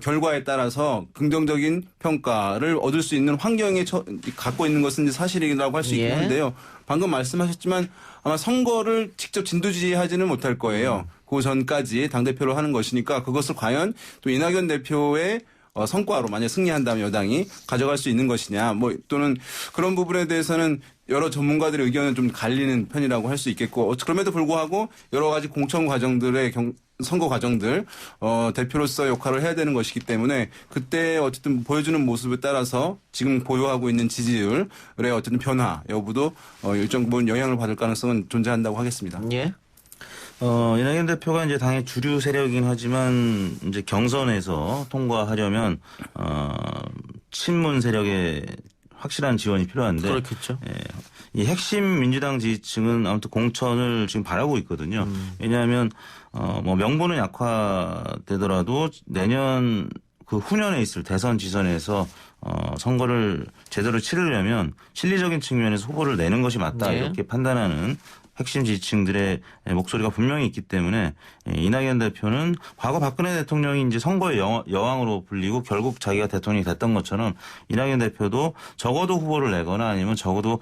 결과에 따라서 긍정적인 평가를 얻을 수 있는 환경에 갖고 있는 것은 사실이라고 할 수 있긴 한데요. 방금 말씀하셨지만 아마 선거를 직접 진두지휘하지는 못할 거예요. 그 전까지 당대표로 하는 것이니까 그것을 과연 또 이낙연 대표의 성과로 만약 승리한다면 여당이 가져갈 수 있는 것이냐 뭐 또는 그런 부분에 대해서는 여러 전문가들의 의견은 좀 갈리는 편이라고 할 수 있겠고 그럼에도 불구하고 여러 가지 공천 과정들의 선거 과정들 대표로서 역할을 해야 되는 것이기 때문에 그때 어쨌든 보여주는 모습에 따라서 지금 보유하고 있는 지지율의 어쨌든 변화 여부도 일정 부분 영향을 받을 가능성은 존재한다고 하겠습니다. 예. 이낙연 대표가 이제 당의 주류 세력이긴 하지만 이제 경선에서 통과하려면 친문 세력의 확실한 지원이 필요한데 그렇겠죠. 이 핵심 민주당 지지층은 아무튼 공천을 지금 바라고 있거든요. 왜냐하면 뭐 명분은 약화되더라도 내년 그 후년에 있을 대선 지선에서 선거를 제대로 치르려면 실리적인 측면에서 후보를 내는 것이 맞다 이렇게 판단하는 핵심 지지층들의 목소리가 분명히 있기 때문에 이낙연 대표는 과거 박근혜 대통령이 이제 선거의 여왕으로 불리고 결국 자기가 대통령이 됐던 것처럼 이낙연 대표도 적어도 후보를 내거나 아니면 적어도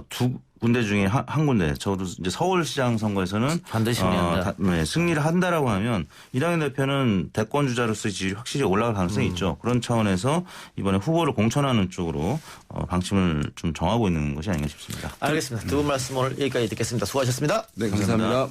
두 군데 중에 한 군데 적어도 이제 서울시장 선거에서는 반드시 승리를 한다라고 하면 이낙연 대표는 대권 주자로서의 지지율이 확실히 올라갈 가능성이 있죠. 그런 차원에서 이번에 후보를 공천하는 쪽으로 방침을 좀 정하고 있는 것이 아닌가 싶습니다. 알겠습니다. 두 분 말씀 오늘 여기까지 듣겠습니다. 수고하셨습니다. 네, 감사합니다.